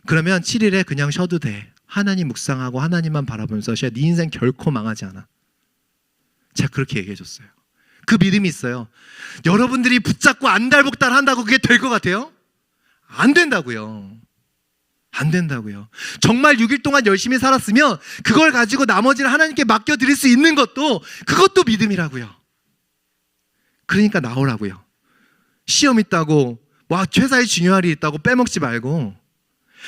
그러면 7일에 그냥 쉬어도 돼. 하나님 묵상하고 하나님만 바라보면서 쉬어. 네 인생 결코 망하지 않아. 제가 그렇게 얘기해 줬어요. 그 믿음이 있어요. 여러분들이 붙잡고 안달복달 한다고 그게 될 것 같아요? 안 된다고요. 안 된다고요. 정말 6일 동안 열심히 살았으면 그걸 가지고 나머지를 하나님께 맡겨드릴 수 있는 것도 그것도 믿음이라고요. 그러니까 나오라고요. 시험 있다고 와 회사에 중요한 일이 있다고 빼먹지 말고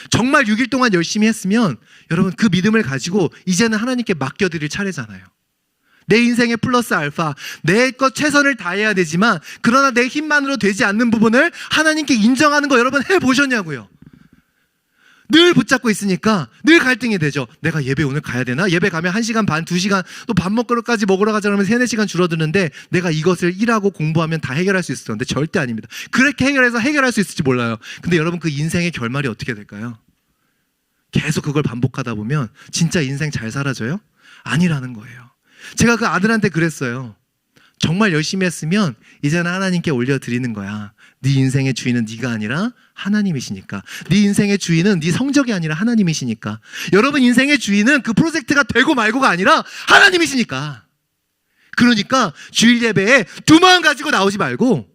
정말 6일 동안 열심히 했으면 여러분 그 믿음을 가지고 이제는 하나님께 맡겨드릴 차례잖아요. 내 인생의 플러스 알파, 내 것 최선을 다해야 되지만 그러나 내 힘만으로 되지 않는 부분을 하나님께 인정하는 거 여러분 해보셨냐고요. 늘 붙잡고 있으니까 늘 갈등이 되죠. 내가 예배 오늘 가야 되나? 예배 가면 1시간 반, 2시간 또 밥 먹으러까지 먹으러 가자 그러면 3, 4시간 줄어드는데 내가 이것을 일하고 공부하면 다 해결할 수 있었는데 절대 아닙니다. 그렇게 해결해서 해결할 수 있을지 몰라요. 근데 여러분 그 인생의 결말이 어떻게 될까요? 계속 그걸 반복하다 보면 진짜 인생 잘 살아져요? 아니라는 거예요. 제가 그 아들한테 그랬어요. 정말 열심히 했으면 이제는 하나님께 올려드리는 거야. 네 인생의 주인은 네가 아니라 하나님이시니까. 네 인생의 주인은 네 성적이 아니라 하나님이시니까. 여러분 인생의 주인은 그 프로젝트가 되고 말고가 아니라 하나님이시니까. 그러니까 주일 예배에 두 마음 가지고 나오지 말고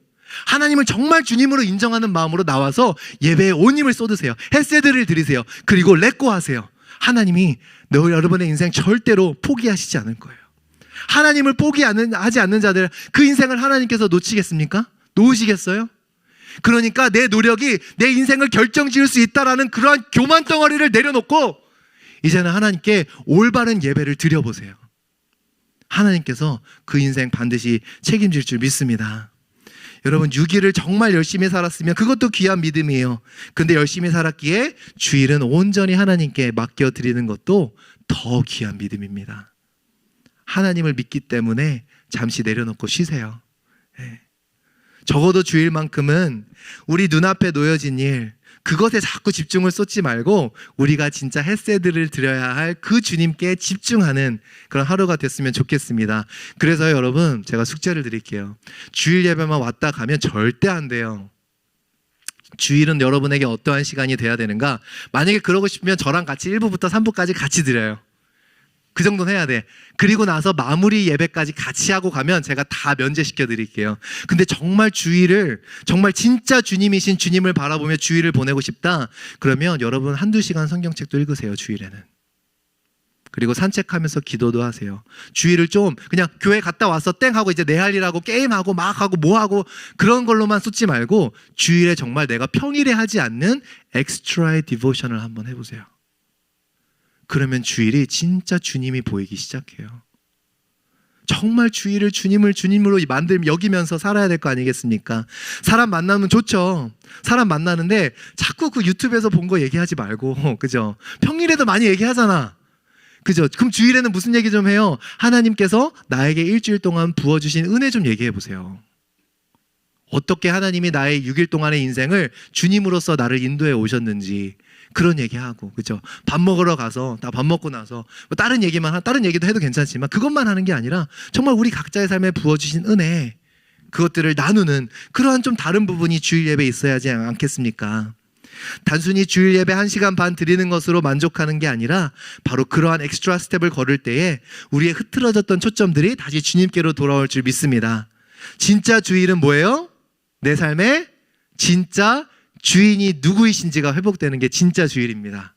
하나님을 정말 주님으로 인정하는 마음으로 나와서 예배에 온 힘을 쏟으세요. 헬세드를 드리세요. 그리고 렛고하세요. 하나님이 여러분의 인생 절대로 포기하시지 않을 거예요. 하나님을 포기하지 않는 자들 그 인생을 하나님께서 놓치겠습니까? 놓으시겠어요? 그러니까 내 노력이 내 인생을 결정지을 수 있다라는 그러한 교만 덩어리를 내려놓고 이제는 하나님께 올바른 예배를 드려보세요. 하나님께서 그 인생 반드시 책임질 줄 믿습니다. 여러분 6일을 정말 열심히 살았으면 그것도 귀한 믿음이에요. 근데 열심히 살았기에 주일은 온전히 하나님께 맡겨드리는 것도 더 귀한 믿음입니다. 하나님을 믿기 때문에 잠시 내려놓고 쉬세요. 네. 적어도 주일만큼은 우리 눈앞에 놓여진 일 그것에 자꾸 집중을 쏟지 말고 우리가 진짜 헬세드를 드려야 할 그 주님께 집중하는 그런 하루가 됐으면 좋겠습니다. 그래서 여러분 제가 숙제를 드릴게요. 주일 예배만 왔다 가면 절대 안 돼요. 주일은 여러분에게 어떠한 시간이 돼야 되는가? 만약에 그러고 싶으면 저랑 같이 1부부터 3부까지 같이 드려요. 그 정도는 해야 돼. 그리고 나서 마무리 예배까지 같이 하고 가면 제가 다 면제시켜 드릴게요. 근데 정말 주일을 정말 진짜 주님이신 주님을 바라보며 주일을 보내고 싶다. 그러면 여러분 1-2시간 성경책도 읽으세요. 주일에는. 그리고 산책하면서 기도도 하세요. 주일을 좀 그냥 교회 갔다 와서 땡 하고 이제 내 할 일하고 게임하고 막 하고 뭐 하고 그런 걸로만 쏟지 말고 주일에 정말 내가 평일에 하지 않는 엑스트라의 디보션을 한번 해보세요. 그러면 주일이 진짜 주님이 보이기 시작해요. 정말 주일을 주님으로 여기면서 살아야 될 거 아니겠습니까? 사람 만나면 좋죠. 사람 만나는데 자꾸 그 유튜브에서 본 거 얘기하지 말고, 그죠? 평일에도 많이 얘기하잖아. 그죠? 그럼 주일에는 무슨 얘기 좀 해요? 하나님께서 나에게 일주일 동안 부어주신 은혜 좀 얘기해 보세요. 어떻게 하나님이 나의 6일 동안의 인생을 주님으로서 나를 인도해 오셨는지 그런 얘기하고, 그죠? 밥 먹으러 가서 다 밥 먹고 나서 뭐 다른 얘기도 해도 괜찮지만 그것만 하는 게 아니라 정말 우리 각자의 삶에 부어주신 은혜 그것들을 나누는 그러한 좀 다른 부분이 주일 예배에 있어야 하지 않겠습니까? 단순히 주일 예배 1시간 반 드리는 것으로 만족하는 게 아니라 바로 그러한 엑스트라 스텝을 걸을 때에 우리의 흐트러졌던 초점들이 다시 주님께로 돌아올 줄 믿습니다. 진짜 주일은 뭐예요? 내 삶의 진짜 주인이 누구이신지가 회복되는 게 진짜 주일입니다.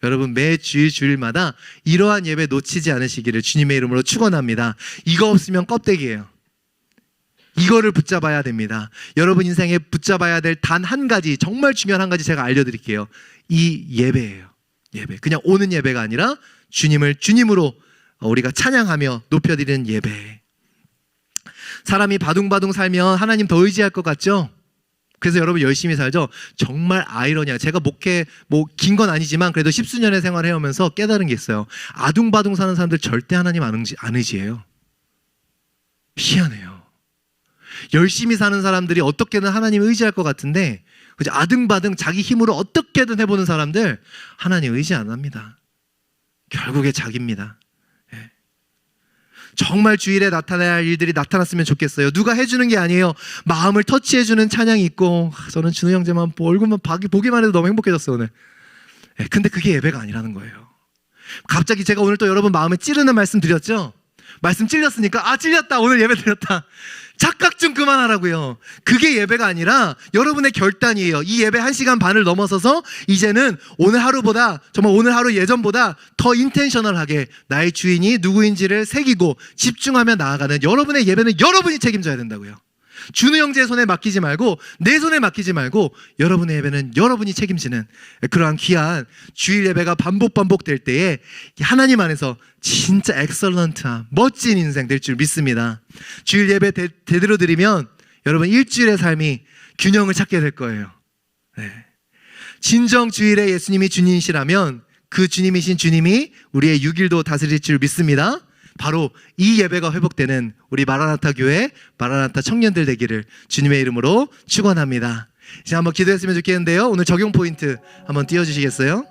여러분 매 주일마다 이러한 예배 놓치지 않으시기를 주님의 이름으로 축원합니다. 이거 없으면 껍데기예요. 이거를 붙잡아야 됩니다. 여러분 인생에 붙잡아야 될 단 한 가지, 정말 중요한 한 가지 제가 알려드릴게요. 이 예배예요. 예배. 그냥 오는 예배가 아니라 주님을 주님으로 우리가 찬양하며 높여드리는 예배. 사람이 바둥바둥 살면 하나님 더 의지할 것 같죠? 그래서 여러분 열심히 살죠? 정말 아이러니야. 제가 목회 긴 건 아니지만 그래도 10수년의 생활을 해오면서 깨달은 게 있어요. 아둥바둥 사는 사람들 절대 하나님 안 의지해요. 희한해요. 열심히 사는 사람들이 어떻게든 하나님 의지할 것 같은데 아등바등 자기 힘으로 어떻게든 해보는 사람들 하나님 의지 안 합니다. 결국에 자기입니다. 예. 정말 주일에 나타나야 할 일들이 나타났으면 좋겠어요. 누가 해주는 게 아니에요. 마음을 터치해주는 찬양이 있고, 저는 준우 형제만 얼굴만 보기만 해도 너무 행복해졌어요 오늘. 예. 근데 그게 예배가 아니라는 거예요. 갑자기 제가 오늘 또 여러분 마음에 찌르는 말씀 드렸죠? 말씀 찔렸으니까 찔렸다, 오늘 예배 드렸다, 착각 좀 그만하라고요. 그게 예배가 아니라 여러분의 결단이에요. 이 예배 1시간 반을 넘어서서 이제는 오늘 하루보다, 정말 오늘 하루 예전보다 더 인텐셔널하게 나의 주인이 누구인지를 새기고 집중하며 나아가는 여러분의 예배는 여러분이 책임져야 된다고요. 준우 형제의 손에 맡기지 말고, 내 손에 맡기지 말고, 여러분의 예배는 여러분이 책임지는 그러한 귀한 주일 예배가 반복될 때에 하나님 안에서 진짜 엑설런트한 멋진 인생 될 줄 믿습니다. 주일 예배 제대로 드리면 여러분 일주일의 삶이 균형을 찾게 될 거예요. 네. 진정 주일에 예수님이 주님이시라면 그 주님이신 주님이 우리의 6일도 다스릴 줄 믿습니다. 바로 이 예배가 회복되는 우리 마라나타 교회, 마라나타 청년들 되기를 주님의 이름으로 축원합니다. 이제 한번 기도했으면 좋겠는데요. 오늘 적용 포인트 한번 띄워주시겠어요?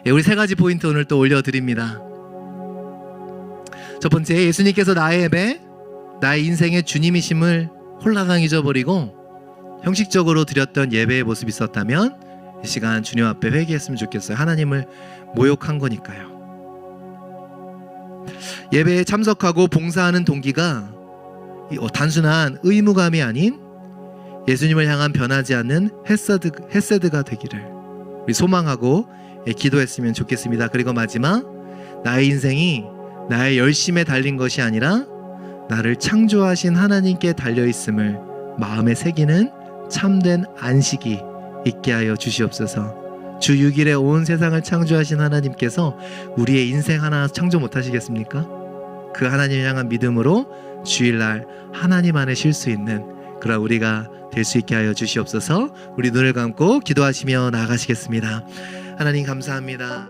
예, 우리 3가지 포인트 오늘 또 올려드립니다. 첫 번째, 예수님께서 나의 예배, 나의 인생의 주님이심을 홀라당 잊어버리고 형식적으로 드렸던 예배의 모습이 있었다면 이 시간 주님 앞에 회개했으면 좋겠어요. 하나님을 모욕한 거니까요. 예배에 참석하고 봉사하는 동기가 단순한 의무감이 아닌 예수님을 향한 변하지 않는 헤세드가 되기를 우리 소망하고 기도했으면 좋겠습니다. 그리고 마지막, 나의 인생이 나의 열심에 달린 것이 아니라 나를 창조하신 하나님께 달려있음을 마음에 새기는 참된 안식이 있게 하여 주시옵소서. 주 6일에 온 세상을 창조하신 하나님께서 우리의 인생 하나 창조 못하시겠습니까? 그 하나님을 향한 믿음으로 주일날 하나님 안에 쉴 수 있는 그런 우리가 될 수 있게 하여 주시옵소서. 우리 눈을 감고 기도하시며 나아가시겠습니다. 하나님 감사합니다.